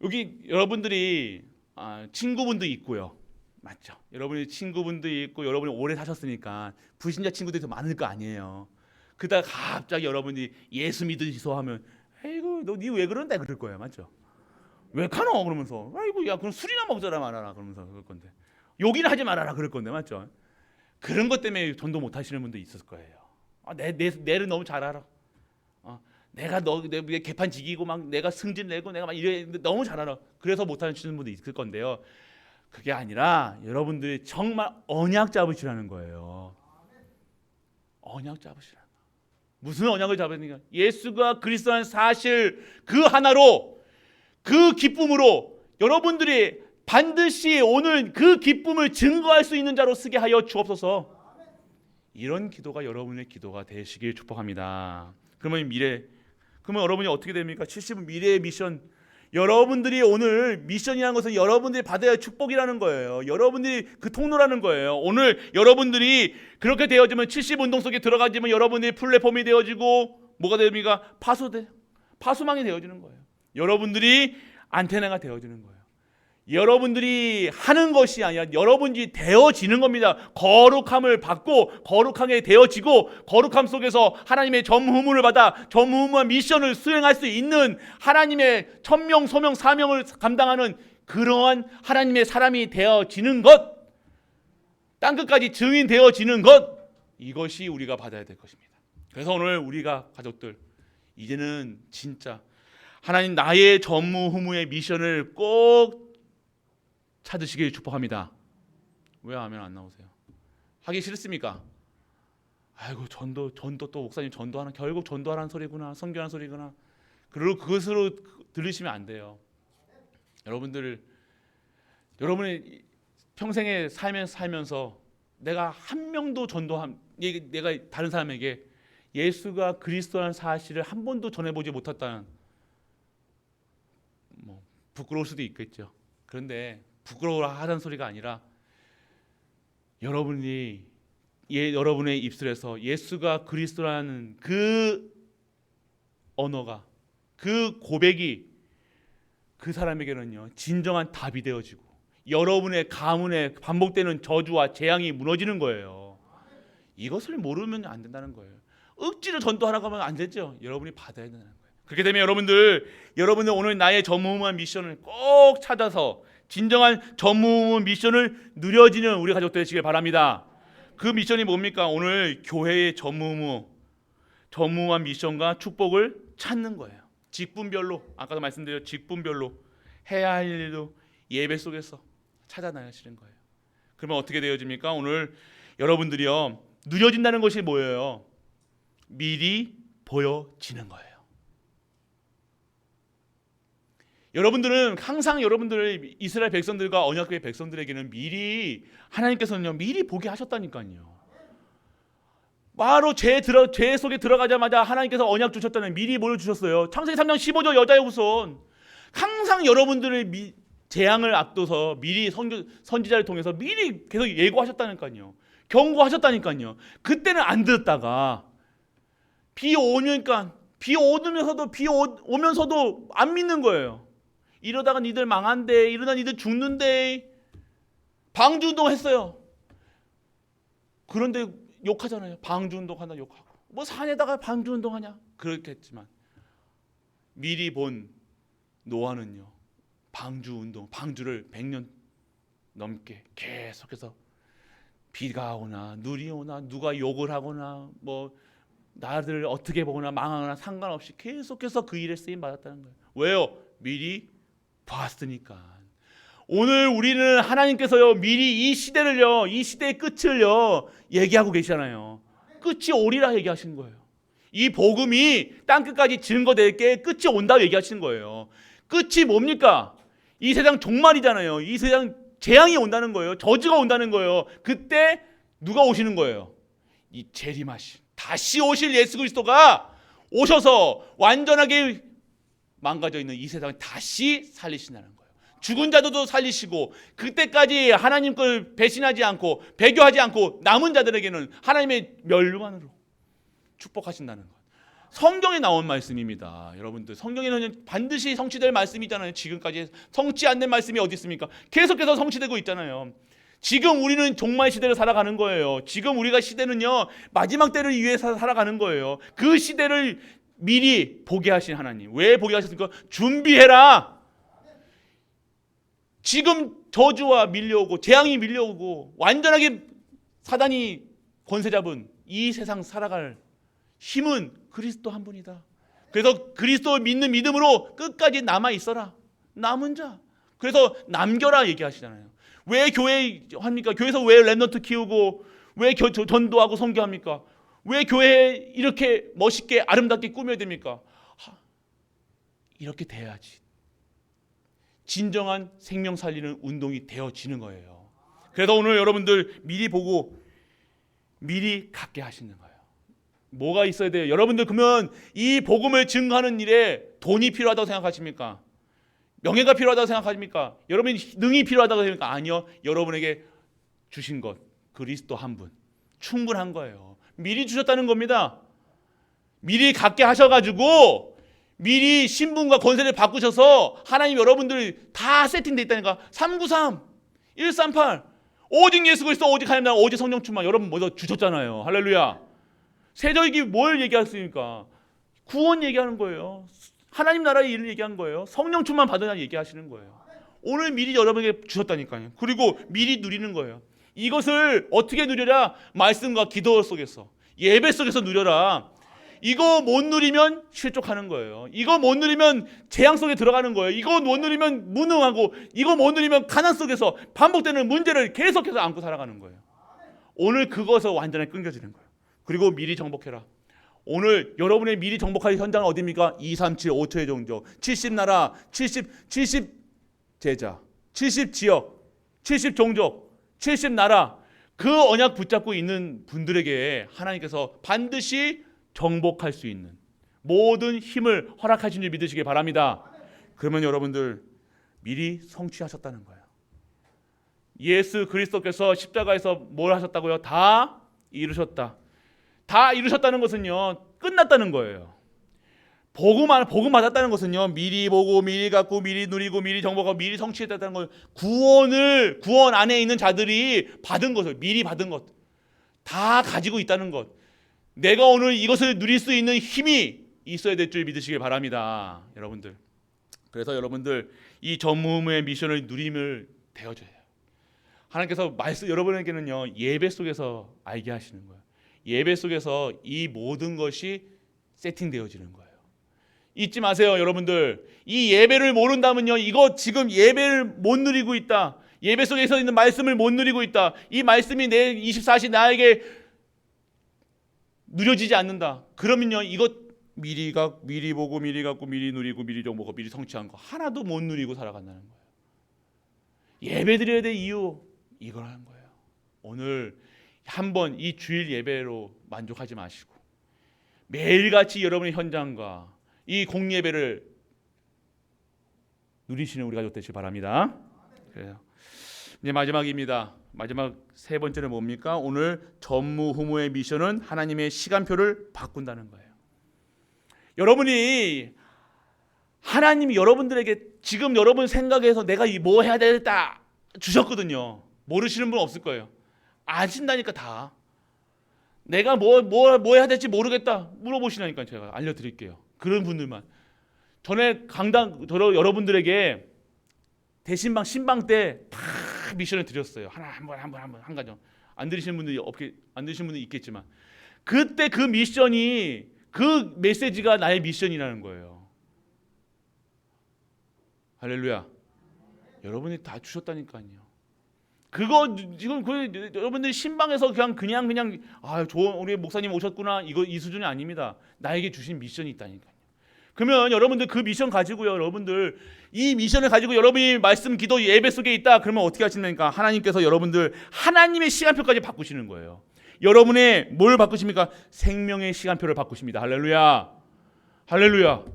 여기 여러분들이 친구분도 있고요. 맞죠? 여러분이 친구분도 있고, 여러분이 오래 사셨으니까 불신자 친구들이 더 많을 거 아니에요. 그러다가 갑자기 여러분이 예수 믿으시소 하면, 에이구 너 니 왜 그런데 그럴 거예요. 맞죠? 왜 가노? 그러면서, 아이고 야 그럼 술이나 먹자라 말아라 그러면서 그럴 건데, 욕이나 하지 말아라 그럴 건데, 맞죠? 그런 것 때문에 전도 못 하시는 분도 있을 거예요. 내를 너무 잘 알아. 내가 내 개판 지기고 막 내가 승진 내고 내가 막 이래 너무 잘 알아. 그래서 못 하시는 분도 있을 건데요. 그게 아니라 여러분들이 정말 언약 잡으시라는 거예요. 언약 잡으시라는 거예요. 무슨 언약을 잡으니까 예수가 그리스도라는 사실 그 하나로, 그 기쁨으로 여러분들이 반드시 오늘 그 기쁨을 증거할 수 있는 자로 쓰게 하여 주옵소서. 이런 기도가 여러분의 기도가 되시길 축복합니다. 그러면 여러분이 어떻게 됩니까? 70은 미래의 미션. 여러분들이 오늘 미션이라는 것은 여러분들이 받아야 할 축복이라는 거예요. 여러분들이 그 통로라는 거예요. 오늘 여러분들이 그렇게 되어지면 70운동 속에 들어가지면 여러분들이 플랫폼이 되어지고 뭐가 됩니까? 파수망이 되어지는 거예요. 여러분들이 안테나가 되어지는 거예요. 여러분들이 하는 것이 아니라 여러분이 되어지는 겁니다. 거룩함을 받고 거룩하게 되어지고, 거룩함 속에서 하나님의 전무후무를 받아 전무후무한 미션을 수행할 수 있는 하나님의 천명, 소명, 사명을 감당하는 그러한 하나님의 사람이 되어지는 것, 땅끝까지 증인되어지는 것, 이것이 우리가 받아야 될 것입니다. 그래서 오늘 우리가 가족들 이제는 진짜 하나님 나의 전무후무의 미션을 꼭 찾으시길 축복합니다. 왜 아멘 안 나오세요? 하기 싫습니까? 아이고 전도 또 목사님 전도하는, 결국 전도하라는 소리구나, 선교하는 소리구나. 그리고 그것으로 들으시면 안 돼요. 여러분의 평생에 살면서 내가 한 명도 내가 다른 사람에게 예수가 그리스도라는 사실을 한 번도 전해보지 못했다는, 뭐 부끄러울 수도 있겠죠. 그런데 부끄러워하는 소리가 아니라 여러분의 입술에서 예수가 그리스도라는 그 언어가, 그 고백이 그 사람에게는요 진정한 답이 되어지고, 여러분의 가문에 반복되는 저주와 재앙이 무너지는 거예요. 이것을 모르면 안 된다는 거예요. 억지로 전도하라고 하면 안 되죠. 여러분이 받아야 된다는 거예요. 그렇게 되면 여러분들 오늘 나의 전무후무한 미션을 꼭 찾아서 진정한 전무후무한 미션을 누려지는 우리 가족 되시길 바랍니다. 그 미션이 뭡니까? 오늘 교회의 전무후무한 미션과 축복을 찾는 거예요. 직분별로, 아까도 말씀드렸죠. 직분별로 해야 할 일도 예배 속에서 찾아나가시는 거예요. 그러면 어떻게 되어집니까? 오늘 여러분들이요, 누려진다는 것이 뭐예요? 미리 보여지는 거예요. 여러분들은 항상 여러분들 이스라엘 백성들과 언약궤 백성들에게는 미리 하나님께서는요 미리 보게 하셨다니까요. 바로 죄 속에 들어가자마자 하나님께서 언약 주셨다는 미리 뭘 주셨어요? 창세기 3장 15절 여자의 후손. 항상 여러분들의 재앙을 앞둬서 미리 선지자를 통해서 미리 계속 예고하셨다니까요. 경고하셨다니까요. 그때는 안 듣다가 비 오면서도 안 믿는 거예요. 이러다가 니들 망한대, 이러다 니들 죽는데. 방주운동 했어요. 그런데 욕하잖아요. 방주운동 한다 욕하고. 뭐 산에다가 방주운동 하냐? 그렇겠지만 미리 본 노아는요, 방주를 100년 넘게 계속해서 비가 오나 눈이 오나 누가 욕을 하거나 뭐 나를 어떻게 보거나 망하거나 상관없이 계속해서 그 일에 쓰임 받았다는 거예요. 왜요? 미리 봤으니까. 오늘 우리는 하나님께서요 미리 이 시대의 끝을요 얘기하고 계시잖아요. 끝이 오리라 얘기하시는 거예요. 이 복음이 땅끝까지 증거될 게 끝이 온다고 얘기하시는 거예요. 끝이 뭡니까? 이 세상 종말이잖아요. 이 세상 재앙이 온다는 거예요. 저주가 온다는 거예요. 그때 누가 오시는 거예요? 이 재림하신 다시 오실 예수 그리스도가 오셔서 완전하게 망가져 있는 이 세상을 다시 살리신다는 거예요. 죽은 자들도 살리시고 그때까지 하나님 걸 배신하지 않고 배교하지 않고 남은 자들에게는 하나님의 멸류관으로 축복하신다는 것. 성경에 나온 말씀입니다. 여러분들 성경에는 반드시 성취될 말씀이잖아요. 지금까지 성취 안 된 말씀이 어디 있습니까? 계속해서 성취되고 있잖아요. 지금 우리는 종말 시대를 살아가는 거예요. 지금 우리가 시대는요 마지막 때를 위해서 살아가는 거예요. 그 시대를 미리 보게 하신 하나님. 왜 보게 하셨습니까? 준비해라. 지금 저주와 밀려오고 재앙이 밀려오고 완전하게 사단이 권세 잡은 이 세상 살아갈 힘은 그리스도 한 분이다. 그래서 그리스도 믿는 믿음으로 끝까지 남아 있어라. 남은 자. 그래서 남겨라 얘기하시잖아요. 왜 교회 합니까? 교회에서 왜 랩넌트 키우고 왜 전도하고 선교합니까? 왜 교회 이렇게 멋있게 아름답게 꾸며야 됩니까? 이렇게 돼야지 진정한 생명 살리는 운동이 되어지는 거예요. 그래서 오늘 여러분들 미리 보고 미리 갖게 하시는 거예요. 뭐가 있어야 돼요? 여러분들 그러면 이 복음을 증거하는 일에 돈이 필요하다고 생각하십니까? 명예가 필요하다고 생각하십니까? 여러분이 능이 필요하다고 생각합니까? 아니요. 여러분에게 주신 것 그리스도 한 분 충분한 거예요. 미리 주셨다는 겁니다. 미리 갖게 하셔가지고 미리 신분과 권세를 바꾸셔서 하나님 여러분들 다 세팅되어 있다니까. 393, 138 오직 예수 그리스도 오직 하나님 나라 오직 성령 충만 여러분 먼저 주셨잖아요. 할렐루야. 세적이 뭘 얘기했습니까? 구원 얘기하는 거예요. 하나님 나라의 일을 얘기한 거예요. 성령 충만 받으라 얘기하시는 거예요. 오늘 미리 여러분에게 주셨다니까요. 그리고 미리 누리는 거예요. 이것을 어떻게 누려라? 말씀과 기도 속에서 예배 속에서 누려라. 이거 못 누리면 실족하는 거예요. 이거 못 누리면 재앙 속에 들어가는 거예요. 이거 못 누리면 무능하고 이거 못 누리면 가난 속에서 반복되는 문제를 계속해서 안고 살아가는 거예요. 오늘 그것을 완전히 끊겨지는 거예요. 그리고 미리 정복해라. 오늘 여러분의 미리 정복할 현장은 어디입니까? 2, 3, 7, 5초의 종족 70나라 70 제자 70 지역 70 종족 70나라 그 언약 붙잡고 있는 분들에게 하나님께서 반드시 정복할 수 있는 모든 힘을 허락하신 줄 믿으시기 바랍니다. 그러면 여러분들 미리 성취하셨다는 거예요. 예수 그리스도께서 십자가에서 뭘 하셨다고요? 다 이루셨다. 다 이루셨다는 것은요 끝났다는 거예요. 복음 받았다는 것은요 미리 보고 미리 갖고 미리 누리고 미리 정복하고 미리 성취했다는 거예요. 구원 안에 있는 자들이 받은 것을 미리 받은 것 다 가지고 있다는 것. 내가 오늘 이것을 누릴 수 있는 힘이 있어야 될 줄 믿으시길 바랍니다. 여러분들. 그래서 여러분들 이 전무후무의 미션을 누림을 되어줘야 해요. 하나님께서 말씀 여러분에게는요 예배 속에서 알게 하시는 거예요. 예배 속에서 이 모든 것이 세팅되어지는 거예요. 잊지 마세요, 여러분들. 이 예배를 모른다면요, 이거 지금 예배를 못 누리고 있다. 예배 속에서 있는 말씀을 못 누리고 있다. 이 말씀이 내 24시 나에게 누려지지 않는다. 그러면요, 이것 미리 보고 미리 갖고 미리 누리고 미리 정보고 미리 성취한 거 하나도 못 누리고 살아간다는 거예요. 예배 드려야 될 이유 이걸 하는 거예요. 오늘 한번 이 주일 예배로 만족하지 마시고 매일같이 여러분의 현장과 이 공예배를 누리시는 우리 가족 되시기 바랍니다. 그래요. 이제 마지막입니다. 마지막 세 번째는 뭡니까? 오늘 전무후무의 미션은 하나님의 시간표를 바꾼다는 거예요. 여러분이 하나님이 여러분들에게 지금 여러분 생각에서 내가 뭐 해야 되겠다 주셨거든요. 모르시는 분 없을 거예요. 아신다니까 다. 내가 뭐 해야 될지 모르겠다 물어보시라니까 제가 알려드릴게요. 그런 분들만. 전에 여러분들에게 대신방 신방 때 다 미션을 드렸어요. 한 가정. 안 들으시는 분들이 있겠지만 그때 그 미션이 그 메시지가 나의 미션이라는 거예요. 할렐루야. 여러분이 다 주셨다니까요. 그거 지금 여러분들이 신방에서 그냥 좋은 우리 목사님 오셨구나 이 수준이 아닙니다. 나에게 주신 미션이 있다니까요. 그러면 여러분들 그 미션 가지고요. 여러분들 이 미션을 가지고 여러분이 말씀 기도 예배 속에 있다. 그러면 어떻게 하십니까? 하나님께서 여러분들 하나님의 시간표까지 바꾸시는 거예요. 여러분의 뭘 바꾸십니까? 생명의 시간표를 바꾸십니다. 할렐루야. 할렐루야.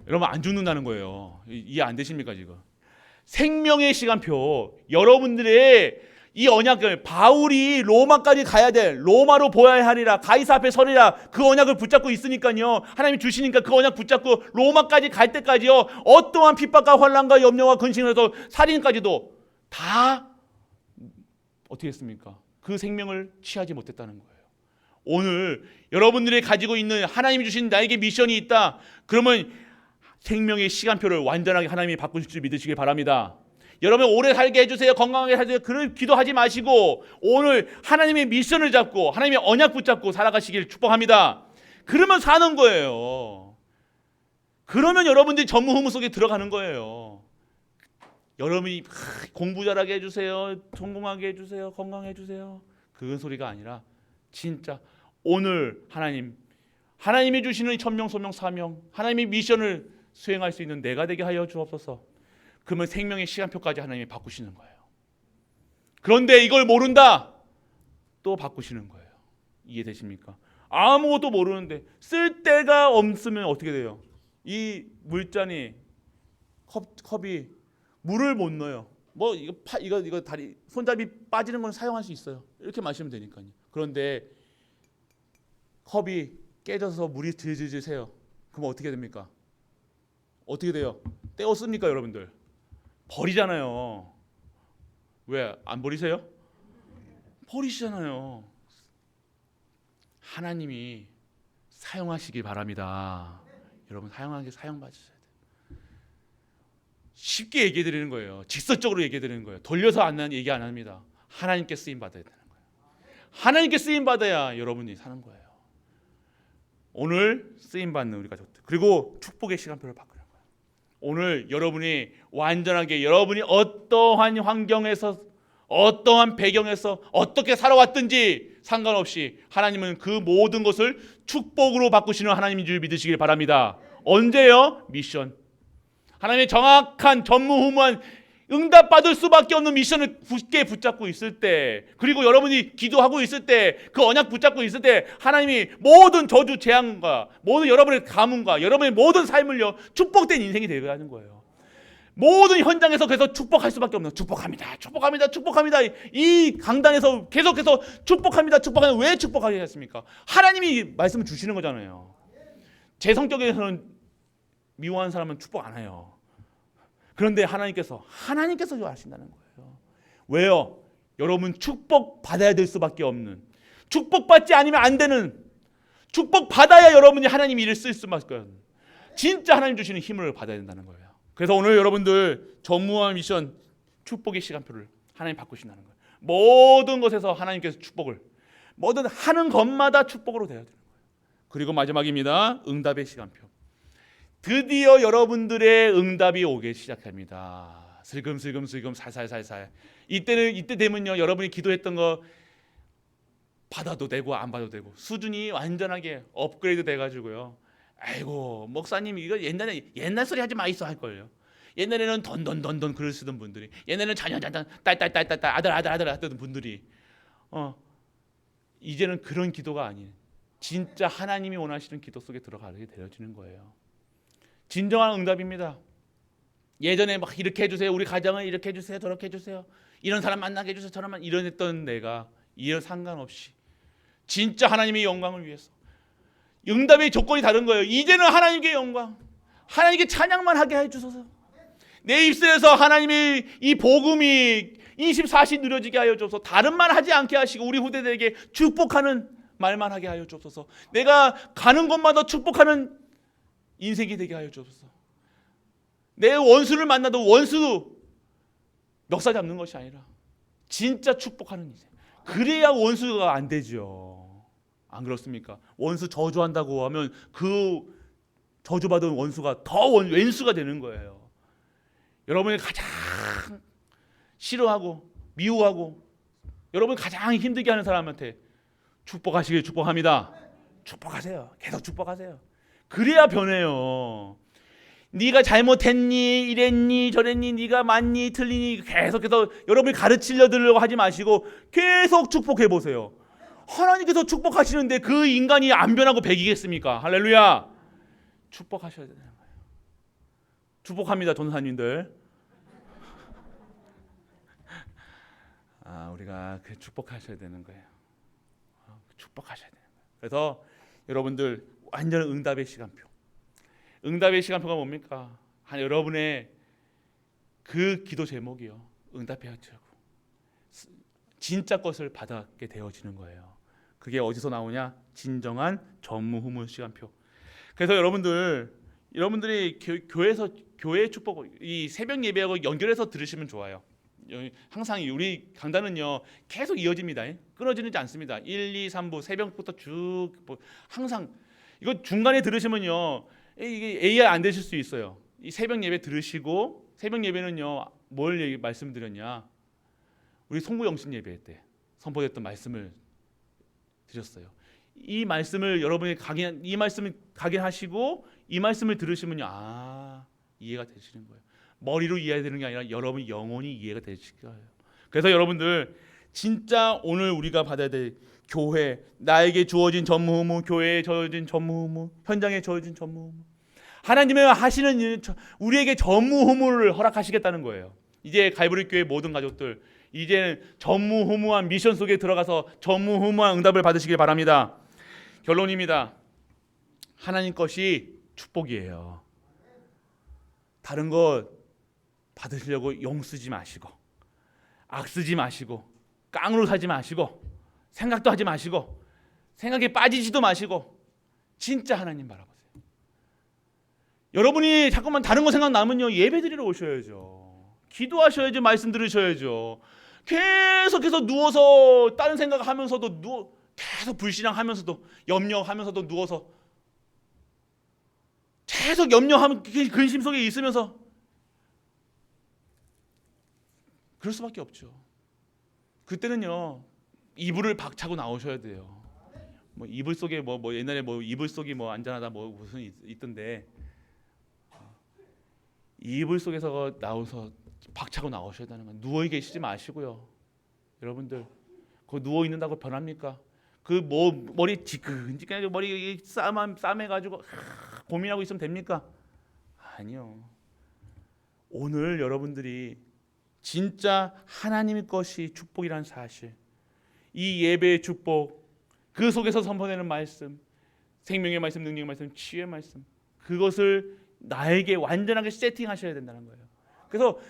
여러분 안 죽는다는 거예요. 이해 안 되십니까 지금? 생명의 시간표. 여러분들의 이 언약을 바울이 로마까지 가야 돼. 로마로 보아야 하리라. 가이사 앞에 서리라. 그 언약을 붙잡고 있으니까요. 하나님이 주시니까 그 언약 붙잡고 로마까지 갈 때까지요. 어떠한 핍박과 환난과 염려와 근심에서 살인까지도 다 어떻게 했습니까? 그 생명을 취하지 못했다는 거예요. 오늘 여러분들이 가지고 있는 하나님이 주신 나에게 미션이 있다. 그러면 생명의 시간표를 완전하게 하나님이 바꾸실 줄 믿으시길 바랍니다. 여러분 오래 살게 해주세요. 건강하게 해주세요. 그런 기도하지 마시고 오늘 하나님의 미션을 잡고 하나님의 언약 붙잡고 살아가시길 축복합니다. 그러면 사는 거예요. 그러면 여러분들이 전무후무 속에 들어가는 거예요. 여러분이 공부 잘하게 해주세요. 성공하게 해주세요. 건강해 주세요. 그런 소리가 아니라 진짜 오늘 하나님이 주시는 천명 소명 사명 하나님의 미션을 수행할 수 있는 내가 되게 하여 주옵소서. 그러면 생명의 시간표까지 하나님이 바꾸시는 거예요. 그런데 이걸 모른다. 또 바꾸시는 거예요. 이해되십니까? 아무것도 모르는데 쓸 데가 없으면 어떻게 돼요? 이 물잔이 컵이 물을 못 넣어요. 뭐 이거 다리 손잡이 빠지는 건 사용할 수 있어요. 이렇게 마시면 되니까요. 그런데 컵이 깨져서 물이 질질질 새요. 그럼 어떻게 됩니까? 어떻게 돼요? 떼었습니까, 여러분들? 버리잖아요. 왜 안 버리세요? 버리시잖아요. 하나님이 사용하시길 바랍니다. 여러분 사용받으셔야 돼요. 쉽게 얘기해 드리는 거예요. 직설적으로 얘기해 드리는 거예요. 돌려서 얘기 안 합니다. 하나님께 쓰임 받아야 되는 거예요. 하나님께 쓰임 받아야 여러분이 사는 거예요. 오늘 쓰임 받는 우리 가족들 그리고 축복의 시간표를 바꾸는 거예요. 오늘 여러분이 완전하게 여러분이 어떠한 환경에서 어떠한 배경에서 어떻게 살아왔든지 상관없이 하나님은 그 모든 것을 축복으로 바꾸시는 하나님인 줄 믿으시길 바랍니다. 언제요? 미션. 하나님의 정확한 전무후무한 응답받을 수밖에 없는 미션을 굳게 붙잡고 있을 때 그리고 여러분이 기도하고 있을 때 그 언약 붙잡고 있을 때 하나님이 모든 저주 재앙과 모든 여러분의 가문과 여러분의 모든 삶을요 축복된 인생이 되게 하는 거예요. 모든 현장에서 그래서 축복할 수밖에 없는 축복합니다. 이 강단에서 계속해서 축복합니다. 왜 축복하게 했습니까? 하나님이 말씀을 주시는 거잖아요. 제 성격에서는 미워하는 사람은 축복 안 해요. 그런데 하나님께서 하신다는 거예요. 왜요? 여러분 축복 받아야 될 수밖에 없는 축복받지 않으면 안 되는 축복 받아야 여러분이 하나님 일을 쓸 수만 있어요. 진짜 하나님 주시는 힘을 받아야 된다는 거예요. 그래서 오늘 여러분들 전무와 미션 축복의 시간표를 하나님 바꾸신다는 거예요. 모든 것에서 하나님께서 축복을, 뭐든 하는 것마다 축복으로 되어야 되는 거예요. 그리고 마지막입니다. 응답의 시간표. 드디어 여러분들의 응답이 오기 시작합니다. 슬금슬금 살살살살. 이때 되면요, 여러분이 기도했던 거 받아도 되고 안 받아도 되고 수준이 완전하게 업그레이드 돼가지고요. 아이고 목사님 이거 옛날 소리 하지 마이소 할 걸요. 옛날에는 돈 글을 쓰던 분들이, 옛날에는 자녀 딸 아들 하던 분들이 이제는 그런 기도가 아닌 진짜 하나님이 원하시는 기도 속에 들어가게 되어지는 거예요. 진정한 응답입니다. 예전에 막 이렇게 해주세요, 우리 가정을 이렇게 해주세요, 저렇게 해주세요, 이런 사람 만나게 해주세요, 저런 이런 했던 내가 이런 상관없이 진짜 하나님의 영광을 위해서 응답의 조건이 다른 거예요. 이제는 하나님께 영광, 하나님께 찬양만 하게 해주소서. 내 입술에서 하나님의 이 복음이 24시 누려지게 하여 주옵소서. 다른 말 하지 않게 하시고 우리 후대들에게 축복하는 말만 하게 하여 주옵소서. 내가 가는 곳마다 축복하는 인생이 되게 하여 주옵소서. 내 원수를 만나도 원수 멱살 잡는 것이 아니라 진짜 축복하는 인생. 그래야 원수가 안 되죠. 안 그렇습니까? 원수 저주한다고 하면 그 저주받은 원수가 더 왼수가 되는 거예요. 여러분이 가장 싫어하고 미워하고 여러분이 가장 힘들게 하는 사람한테 축복하시길 축복합니다. 축복하세요. 계속 축복하세요. 그래야 변해요. 네가 잘못했니, 이랬니, 저랬니, 네가 맞니, 틀리니 계속해서 여러분이 가르치려고 하지 마시고 계속 축복해 보세요. 하나님께서 축복하시는데 그 인간이 안 변하고 배기겠습니까? 할렐루야. 축복하셔야 되는 거예요. 축복합니다, 전도사님들. 우리가 그 축복하셔야 되는 거예요. 축복하셔야 되는 거예요. 그래서 여러분들 완전 응답의 시간표. 응답의 시간표가 뭡니까? 여러분의 그 기도 제목이요, 응답해야 되고 진짜 것을 받게 되어지는 거예요. 그게 어디서 나오냐? 진정한 전무후무 시간표. 그래서 여러분들이 교회에서 교회의 축복, 이 새벽 예배하고 연결해서 들으시면 좋아요. 항상 우리 강단은요 계속 이어집니다. 끊어지지 않습니다. 1, 2, 3부 새벽부터 쭉 항상 이거 중간에 들으시면요 이게 AI 안 되실 수 있어요. 이 새벽 예배 들으시고, 새벽 예배는요 뭘 말씀드렸냐? 우리 송구 영신 예배 때 선포됐던 말씀을 드렸어요. 이 말씀을 여러분이 이 말씀을 각인하시고 이 말씀을 들으시면요 이해가 되시는 거예요. 머리로 이해되는 게 아니라 여러분 영혼이 이해가 되실 거예요. 그래서 여러분들 진짜 오늘 우리가 받아야 될 교회, 나에게 주어진 전무후무, 교회에 주어진 전무후무, 현장에 주어진 전무후무, 하나님의 하시는 일, 우리에게 전무후무를 허락하시겠다는 거예요. 이제 갈보리 교회 모든 가족들 이제는 전무후무한 미션 속에 들어가서 전무후무한 응답을 받으시길 바랍니다. 결론입니다. 하나님 것이 축복이에요. 다른 것 받으시려고 용 쓰지 마시고 악 쓰지 마시고 깡으로 사지 마시고 생각도 하지 마시고 생각에 빠지지도 마시고 진짜 하나님 바라보세요. 여러분이 자꾸만 다른 거 생각나면요 예배드리러 오셔야죠. 기도하셔야죠. 말씀 들으셔야죠. 계속해서 누워서 다른 생각하면서도 계속 불신앙하면서도 염려하면서도 누워서 계속 염려하면 근심 속에 있으면서 그럴 수밖에 없죠. 그때는요 이불을 박차고 나오셔야 돼요. 뭐 이불 속에 뭐 옛날에 뭐 이불 속이 뭐 안전하다 뭐 무슨 있던데 이불 속에서 나와서 박차고 나오셔야 되는 거예요. 누워 계시지 마시고요. 여러분들 그 누워 있는다고 변합니까? 그 뭐 머리 지끈지끈하게 머리 싸매가지고 고민하고 있으면 됩니까? 아니요. 오늘 여러분들이 진짜 하나님의 것이 축복이라는 사실, 이 예배의 축복, 그 속에서 선포되는 말씀, 생명의 말씀, 능력의 말씀, 치유의 말씀, 그것을 나에게 완전하게 세팅하셔야 된다는 거예요. 그래서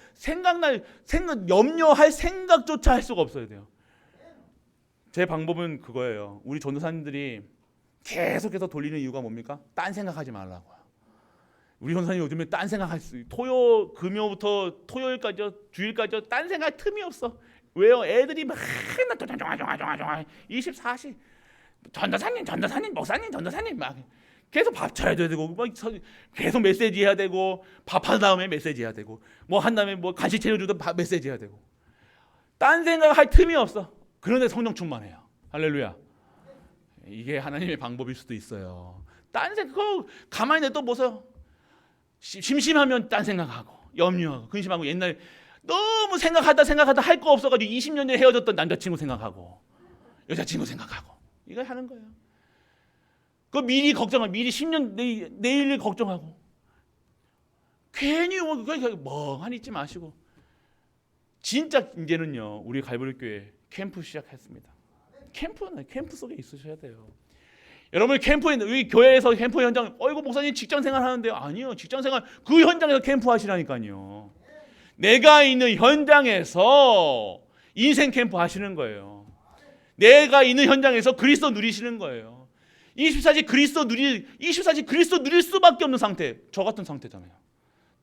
염려할 생각조차 할 수가 없어야 돼요. 제 방법은 그거예요. 우리 전도사님들이 계속해서 돌리는 이유가 뭡니까? 딴 생각하지 말라고요. 우리 선생님 요즘에 딴 생각할 수, 금요부터 토요일까지 주일까지 딴 생각 틈이 없어. 왜요? 애들이 맨날 종아 24시 전도사님 목사님 막 계속 밥 차려야 되고 막 계속 메시지 해야 되고, 밥한 다음에 메시지 해야 되고, 뭐 한 다음에 뭐 간식 차려주도 메시지 해야 되고, 딴 생각할 틈이 없어. 그런데 성령 충만해요. 할렐루야. 이게 하나님의 방법일 수도 있어요. 딴 생각 그거 가만히 내또 보세요. 심심하면 딴 생각하고 염려하고 근심하고, 옛날에 너무 생각하다 할 거 없어가지고 20년 전에 헤어졌던 남자친구 생각하고 여자친구 생각하고 이걸 하는 거예요. 그 미리 걱정하고, 미리 10년 내일 걱정하고, 괜히 멍하니 있지 마시고, 진짜 이제는요 우리 갈보리교회 캠프 시작했습니다. 캠프 속에 있으셔야 돼요. 여러분 캠프에, 우리 교회에서 캠프 현장, 이거 목사님 직장 생활 하는데요. 아니요, 직장 생활 그 현장에서 캠프 하시라니까요. 내가 있는 현장에서 인생 캠프 하시는 거예요. 내가 있는 현장에서 그리스도 누리시는 거예요. 24시 그리스도 누릴 수밖에 없는 상태, 저 같은 상태잖아요.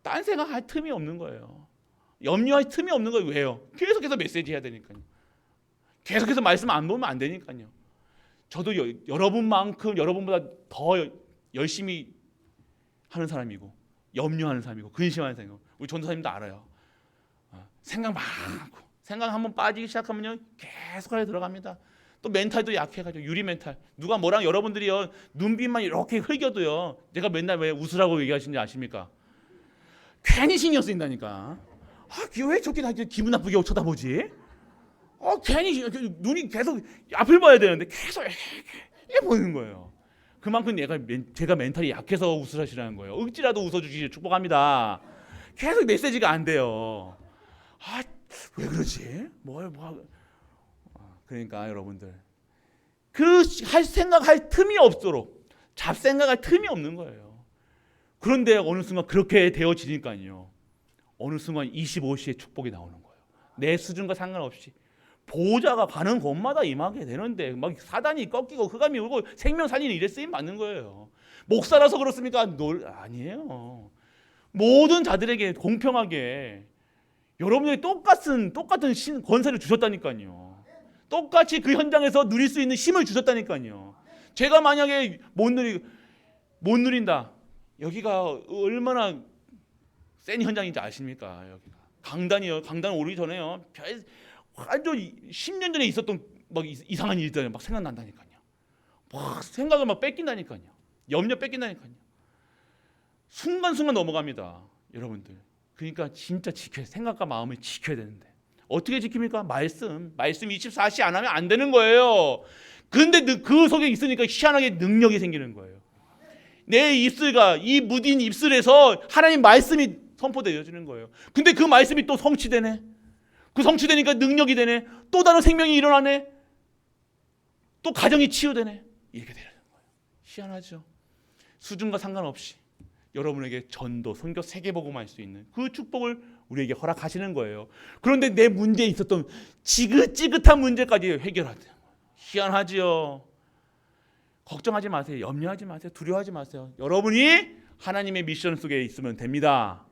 딴 생각할 틈이 없는 거예요. 염려할 틈이 없는 거예요. 왜요? 계속해서 메시지 해야 되니까요. 계속해서 말씀 안 보면 안 되니까요. 저도 여러분만큼, 여러분보다 더 열심히 하는 사람이고, 염려하는 사람이고, 근심하는 사람이고, 우리 전도사님도 알아요. 생각 많고, 생각 한번 빠지기 시작하면요 계속 안에 들어갑니다. 또 멘탈도 약해가지고, 유리 멘탈. 누가 뭐랑, 여러분들이요 눈빛만 이렇게 흘겨도요, 내가 맨날 왜 웃으라고 얘기하시는지 아십니까? 괜히 신경 쓰인다니까. 왜 저렇게 기분 나쁘게 쳐다보지? 괜히 눈이 계속 앞을 봐야 되는데 계속 이렇게 보이는 거예요. 그만큼 제가 멘탈이 약해서 웃으시라는 거예요. 억지라도 웃어주시길 축복합니다. 계속 메시지가 안 돼요. 왜 그러지? 그러니까 여러분들, 생각할 틈이 없도록, 잡생각할 틈이 없는 거예요. 그런데 어느 순간 그렇게 되어지니까요, 어느 순간 25시에 축복이 나오는 거예요. 내 수준과 상관없이 보호자가 가는 곳마다 임하게 되는데, 막 사단이 꺾이고 흑암이 울고 생명 살리는 일에 쓰임 받는 거예요. 목사라서 그렇습니까? 아니에요. 모든 자들에게 공평하게 여러분에게 똑같은 권세를 주셨다니까요. 똑같이 그 현장에서 누릴 수 있는 힘을 주셨다니까요. 제가 만약에 못 누린다, 여기가 얼마나 센 현장인지 아십니까? 여기가 강단 오르기 전에요, 완전 10년 전에 있었던 막 이상한 일들 막 생각난다니까요. 막 생각을 막 뺏긴다니까요. 염려 뺏긴다니까요. 순간순간 넘어갑니다, 여러분들. 그러니까 진짜 생각과 마음을 지켜야 되는데, 어떻게 지킵니까? 말씀 24시 안 하면 안 되는 거예요. 근데 그 속에 있으니까 희한하게 능력이 생기는 거예요. 내 입술과 이 무딘 입술에서 하나님 말씀이 선포되어지는 거예요. 근데 그 말씀이 또 성취되네. 그 성취되니까 능력이 되네. 또 다른 생명이 일어나네. 또 가정이 치유되네. 이렇게 되는 거예요. 희한하죠. 수준과 상관없이 여러분에게 전도, 선교, 세계복음을 할 수 있는 그 축복을 우리에게 허락하시는 거예요. 그런데 내 문제에 있었던 지긋지긋한 문제까지 해결하세요. 희한하지요. 걱정하지 마세요. 염려하지 마세요. 두려워하지 마세요. 여러분이 하나님의 미션 속에 있으면 됩니다.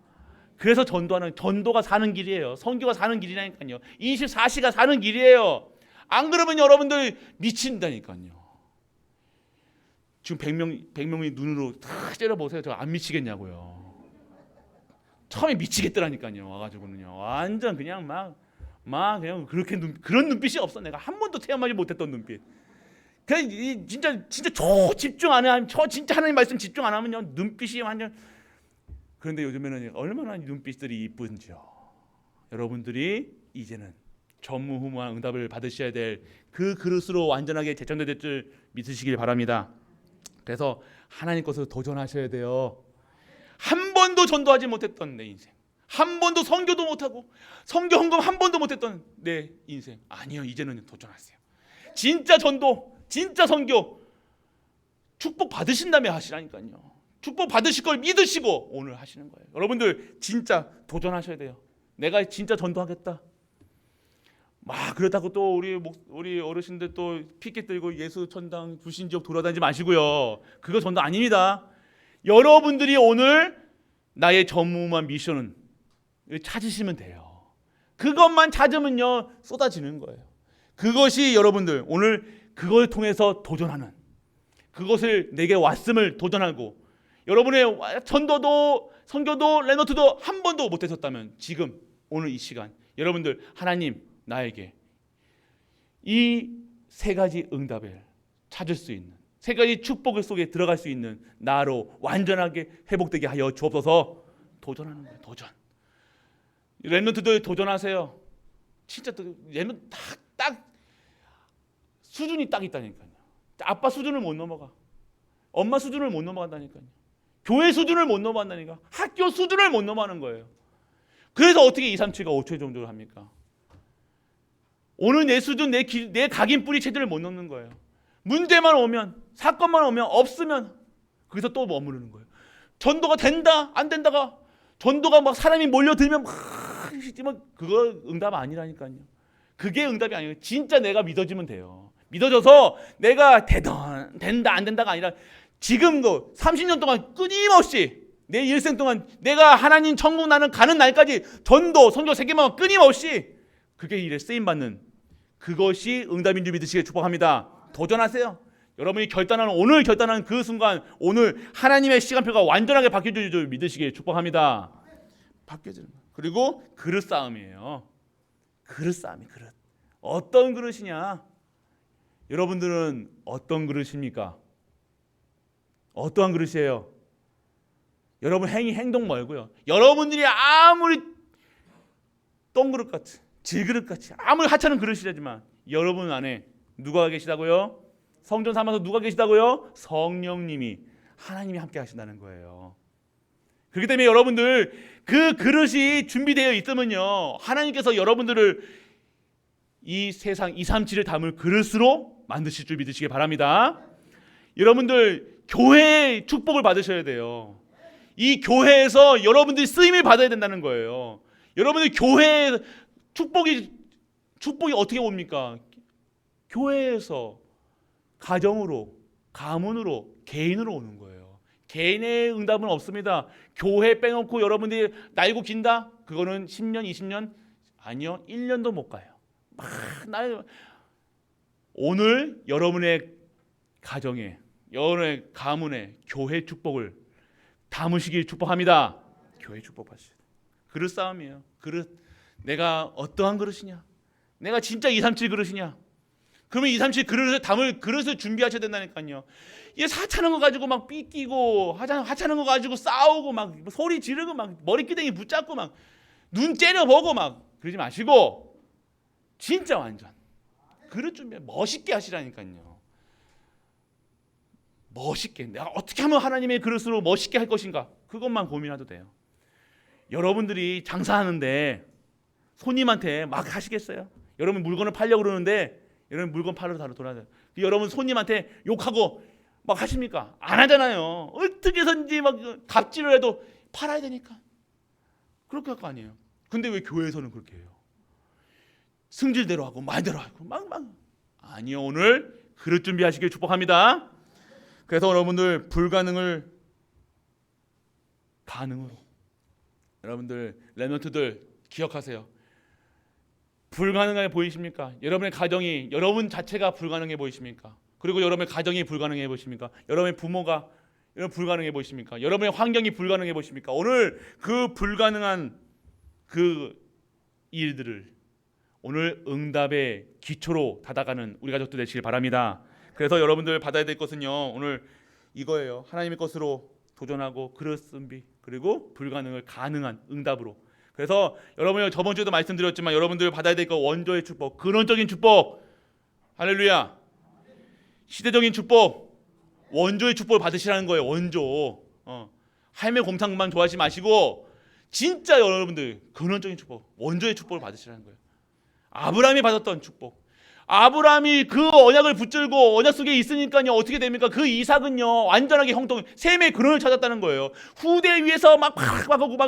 그래서 전도가 사는 길이에요. 선교가 사는 길이라니까요. 24시가 사는 길이에요. 안 그러면 여러분들 미친다니까요. 지금 100명이 눈으로 다 째려보세요. 저 안 미치겠냐고요. 처음에 미치겠더라니까요. 와가지고는요, 완전 그냥 그냥 그런 눈빛이 없어. 내가 한 번도 체험하지 못했던 눈빛. 그냥 진짜 집중 안 해. 진짜 하나님 말씀 집중 안 하면요, 눈빛이 완전. 그런데 요즘에는 얼마나 눈빛들이 이쁜지요. 여러분들이 이제는 전무후무한 응답을 받으셔야 될 그 그릇으로 완전하게 제천될 줄 믿으시길 바랍니다. 그래서 하나님 것을 도전하셔야 돼요. 한 번도 전도하지 못했던 내 인생, 한 번도 선교도 못하고 선교 헌금 한 번도 못했던 내 인생, 아니요, 이제는 도전하세요. 진짜 전도, 진짜 선교 축복 받으신 다음에 하시라니까요. 축복 받으실 걸 믿으시고 오늘 하시는 거예요. 여러분들 진짜 도전하셔야 돼요. 내가 진짜 전도하겠다. 막 그렇다고 또 우리 어르신들 또 피켓 들고 예수 천당 불신지옥 돌아다니지 마시고요. 그거 전도 아닙니다. 여러분들이 오늘 나의 전무후무한 미션은 찾으시면 돼요. 그것만 찾으면요 쏟아지는 거예요. 그것이 여러분들 오늘 그걸 통해서 도전하는, 그것을 내게 왔음을 도전하고, 여러분의 전도도 선교도 랩넌트도 한 번도 못하셨다면 지금 오늘 이 시간 여러분들 하나님 나에게 이 세 가지 응답을 찾을 수 있는, 세 가지 축복 속에 들어갈 수 있는 나로 완전하게 회복되게 하여 주옵소서. 도전하는 거예요. 도전. 랩넌트들 도전하세요. 진짜 랩넌트 딱 수준이 딱 있다니까요. 아빠 수준을 못 넘어가. 엄마 수준을 못 넘어간다니까요. 교회 수준을 못 넘어간다니까. 학교 수준을 못 넘어가는 거예요. 그래서 어떻게 2, 3, 7가 5초 정도를 합니까? 오늘 내 수준, 내 각인뿌리 체제를 못 넘는 거예요. 문제만 오면, 사건만 오면, 없으면 거기서 또 머무르는 거예요. 전도가 된다 안 된다가, 전도가 막 사람이 몰려들면 그거 응답 아니라니까요. 그게 응답이 아니에요. 진짜 내가 믿어지면 돼요. 믿어져서 내가 된다 안 된다가 아니라 지금도 30년 동안 끊임없이 내 일생 동안 내가 하나님 천국 나는 가는 날까지 전도 선교 세계만 끊임없이 그게 일에 쓰임 받는, 그것이 응답인 줄 믿으시길 축복합니다. 도전하세요. 여러분이 오늘 결단하는 그 순간 오늘 하나님의 시간표가 완전하게 바뀌어질 줄 믿으시길 축복합니다. 바뀌어지는 거예요. 그리고 그릇 싸움이에요. 그릇. 어떤 그릇이냐? 여러분들은 어떤 그릇입니까? 어떠한 그릇이에요? 여러분 행동 말고요. 여러분들이 아무리 똥그릇같이 질그릇같이 아무리 하찮은 그릇이라지만 여러분 안에 누가 계시다고요? 성전 삼아서 누가 계시다고요? 성령님이, 하나님이 함께 하신다는 거예요. 그렇기 때문에 여러분들 그 그릇이 준비되어 있으면요 하나님께서 여러분들을 이 세상 2, 3, 7을 담을 그릇으로 만드실 줄 믿으시기 바랍니다. 여러분들 교회의 축복을 받으셔야 돼요. 이 교회에서 여러분들이 쓰임을 받아야 된다는 거예요. 여러분들 교회의 축복이 어떻게 옵니까? 교회에서 가정으로, 가문으로, 개인으로 오는 거예요. 개인의 응답은 없습니다. 교회 빼놓고 여러분들이 날고 긴다? 그거는 10년, 20년? 아니요. 1년도 못 가요. 오늘 여러분의 가정에, 여러분의 가문에 교회 축복을 담으시길 축복합니다. 교회 축복 받으세요. 그릇 싸움이에요. 그릇. 내가 어떠한 그릇이냐? 내가 진짜 2, 3, 7 그릇이냐? 그러면 2, 3, 7 그릇을 담을 그릇을 준비하셔야 된다니까요. 이게 하찮은 거 가지고 막 삐끼고 하찮은 거 가지고 싸우고 막 소리 지르고 막 머리끼댕이 붙잡고 막 눈 째려보고 막 그러지 마시고 진짜 완전 그릇 준비 멋있게 하시라니까요. 멋있게 내가 어떻게 하면 하나님의 그릇으로 멋있게 할 것인가, 그것만 고민해도 돼요. 여러분들이 장사하는데 손님한테 막 하시겠어요? 여러분 물건을 팔려고 그러는데 여러분 물건 팔러 돌아다녀요. 여러분 손님한테 욕하고 막 하십니까? 안 하잖아요. 어떻게 해서든지 막 갑질을 해도 팔아야 되니까 그렇게 할 거 아니에요. 근데 왜 교회에서는 그렇게 해요? 승질대로 하고 말대로 하고 막 아니요. 오늘 그릇 준비하시길 축복합니다. 그래서 여러분들 불가능을 가능으로, 여러분들 랩넌트들 기억하세요. 불가능해 보이십니까? 여러분의 가정이, 여러분 자체가 불가능해 보이십니까? 그리고 여러분의 가정이 불가능해 보이십니까? 여러분의 부모가 불가능해 보이십니까? 여러분의 환경이 불가능해 보이십니까? 오늘 그 불가능한 그 일들을 오늘 응답의 기초로 다가가는 우리 가족들 되시길 바랍니다. 그래서 여러분들 받아야 될 것은요 오늘 이거예요. 하나님의 것으로 도전하고 그릇 준비, 그리고 불가능을 가능한 응답으로. 그래서 여러분이 저번 주에도 말씀드렸지만 여러분들 받아야 될 거 원조의 축복, 근원적인 축복, 할렐루야, 시대적인 축복, 원조의 축복을 받으시라는 거예요. 원조. 할매 곰탕만 좋아하지 마시고 진짜 여러분들 근원적인 축복, 원조의 축복을 받으시라는 거예요. 아브라함이 받았던 축복, 아브라함이 그 언약을 붙들고 언약 속에 있으니까요 어떻게 됩니까? 그 이삭은요 완전하게 형통, 셈의 근원을 찾았다는 거예요. 후대 위에서 막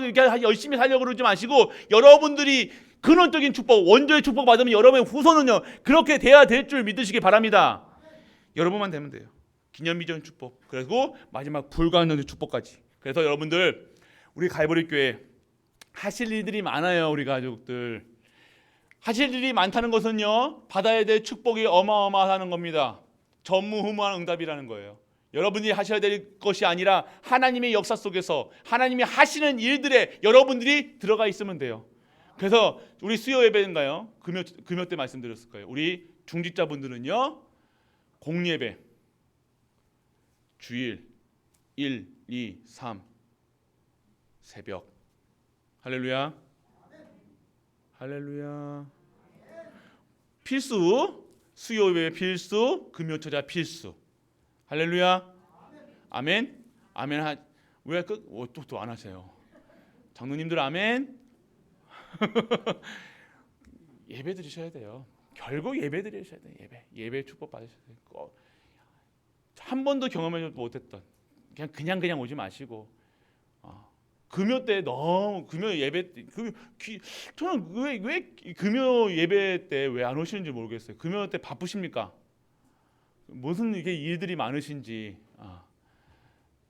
이렇게 열심히 살려고 그러지 마시고 여러분들이 근원적인 축복, 원조의 축복 받으면 여러분의 후손은요 그렇게 돼야 될 줄 믿으시기 바랍니다. 여러분만 되면 돼요. 기념비전 축복, 그리고 마지막 불가능의 축복까지. 그래서 여러분들, 우리 갈보리 교회 하실 일들이 많아요. 우리 가족들 하실 일이 많다는 것은요 받아야 될 축복이 어마어마하다는 겁니다. 전무후무한 응답이라는 거예요. 여러분이 하셔야 될 것이 아니라 하나님의 역사 속에서 하나님이 하시는 일들에 여러분들이 들어가 있으면 돼요. 그래서 우리 수요 예배인가요? 금요 때 말씀드렸을 거예요. 우리 중직자분들은요 공예배 주일 1, 2, 3 새벽 할렐루야 할렐루야 필수 수요 예배 필수 금요 초자 필수 할렐루야 아멘 아멘 왜또 안 하세요? 장로님들 아멘. 예배 드리셔야 돼요. 결국 예배 드리셔야 돼요. 예배 축복 받으셔야 돼요. 한 번도 경험하지 못했던 그냥 오지 마시고 금요 때 너무 금요 예배 때 저는 왜 금요 예배 때 왜 안 오시는지 모르겠어요. 금요 때 바쁘십니까? 무슨 이게 일들이 많으신지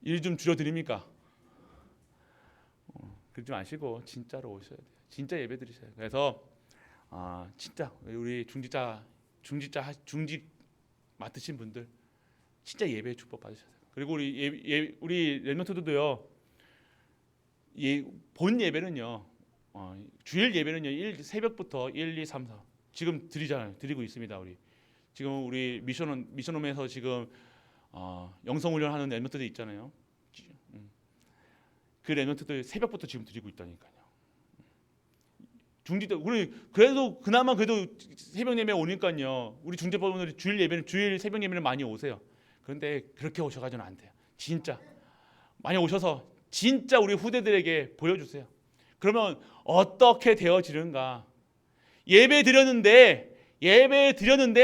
일 좀 줄여드립니까? 그러지 마시고 진짜로 오셔야 돼요. 진짜 예배 드리셔야 돼요. 그래서 진짜 우리 중직 맡으신 분들 진짜 예배 축복 받으셔야 돼요. 그리고 우리 렘넌트들도요. 본 예배는요. 주일 예배는요. 새벽부터 1, 2, 3, 4 지금 드리고 있습니다. 지금 우리 미션홈에서 지금 영성훈련하는 렘넌트들 있잖아요. 그 렘넌트들 새벽부터 지금 드리고 있다니까요. 중직들 우리 그나마 새벽 예배 오니까요. 우리 중직자분들이 주일 새벽 예배는 많이 오세요. 그런데 그렇게 오셔가지고는 안 돼요. 진짜 많이 오셔서 진짜 우리 후대들에게 보여주세요. 그러면 어떻게 되어지는가? 예배 드렸는데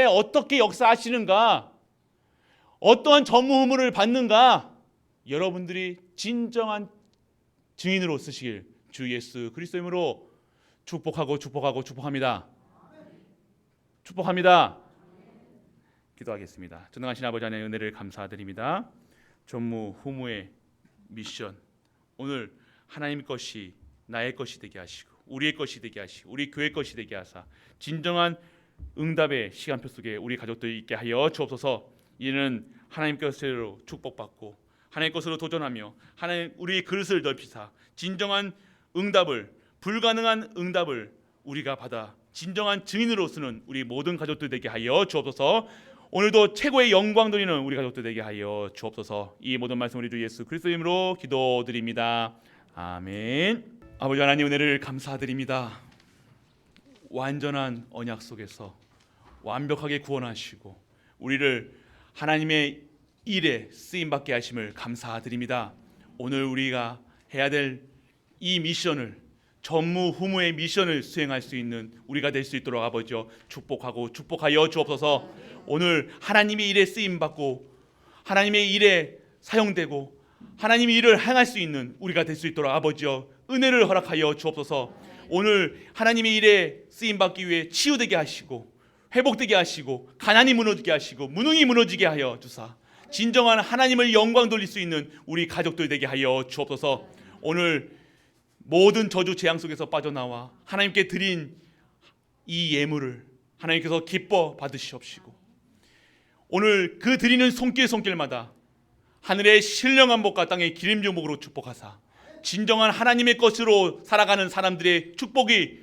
어떻게 역사하시는가? 어떠한 전무후무를 받는가? 여러분들이 진정한 증인으로 쓰시길 주 예수 그리스도 이름으로 축복합니다. 기도하겠습니다. 전능하신 아버지 하나님의 은혜를 감사드립니다. 전무후무의 미션 오늘 하나님 것이 나의 것이 되게 하시고 우리의 것이 되게 하시고 우리 교회 것이 되게 하사 진정한 응답의 시간표 속에 우리 가족들이 있게 하여 주옵소서. 이는 하나님 것으로 축복받고 하나님 것으로 도전하며 하나님 우리 그릇을 넓히사 진정한 응답을 불가능한 응답을 우리가 받아 진정한 증인으로 쓰는 우리 모든 가족들 되게 하여 주옵소서. 오늘도 최고의 영광 돌리는 우리 가족들 되게 하여 주옵소서. 이 모든 말씀 우리 주 예수 그리스도 이름으로 기도드립니다. 아멘. 아버지 하나님 은혜를 감사드립니다. 완전한 언약 속에서 완벽하게 구원하시고 우리를 하나님의 일에 쓰임받게 하심을 감사드립니다. 오늘 우리가 해야 될 이 미션을 전무후무의 미션을 수행할 수 있는 우리가 될 수 있도록 아버지여 축복하여 주옵소서. 오늘 하나님의 일에 쓰임받고 하나님의 일에 사용되고 하나님의 일을 행할 수 있는 우리가 될 수 있도록 아버지여 은혜를 허락하여 주옵소서. 오늘 하나님의 일에 쓰임받기 위해 치유되게 하시고 회복되게 하시고 가난이 무너지게 하시고 무능이 무너지게 하여 주사 진정한 하나님을 영광 돌릴 수 있는 우리 가족들 되게 하여 주옵소서. 오늘 모든 저주 재앙 속에서 빠져나와 하나님께 드린 이 예물을 하나님께서 기뻐 받으시옵시고 오늘 그 드리는 손길마다 하늘의 신령한 복과 땅의 기름진 복으로 축복하사 진정한 하나님의 것으로 살아가는 사람들의 축복이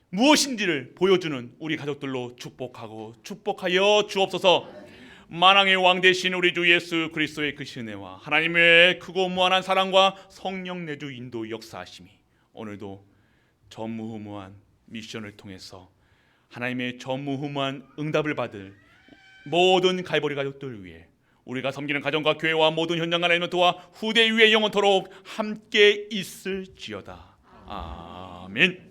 무엇인지를 보여주는 우리 가족들로 축복하여 주옵소서. 만왕의 왕 되신 우리 주 예수 그리스도의 그 은혜와 하나님의 크고 무한한 사랑과 성령 내주 인도 역사하심이 오늘도 전무후무한 미션을 통해서 하나님의 전무후무한 응답을 받을 모든 갈보리 가족들 위해 우리가 섬기는 가정과 교회와 모든 현장과 렘넌트와 후대 위에 영원토록 함께 있을지어다. 아멘.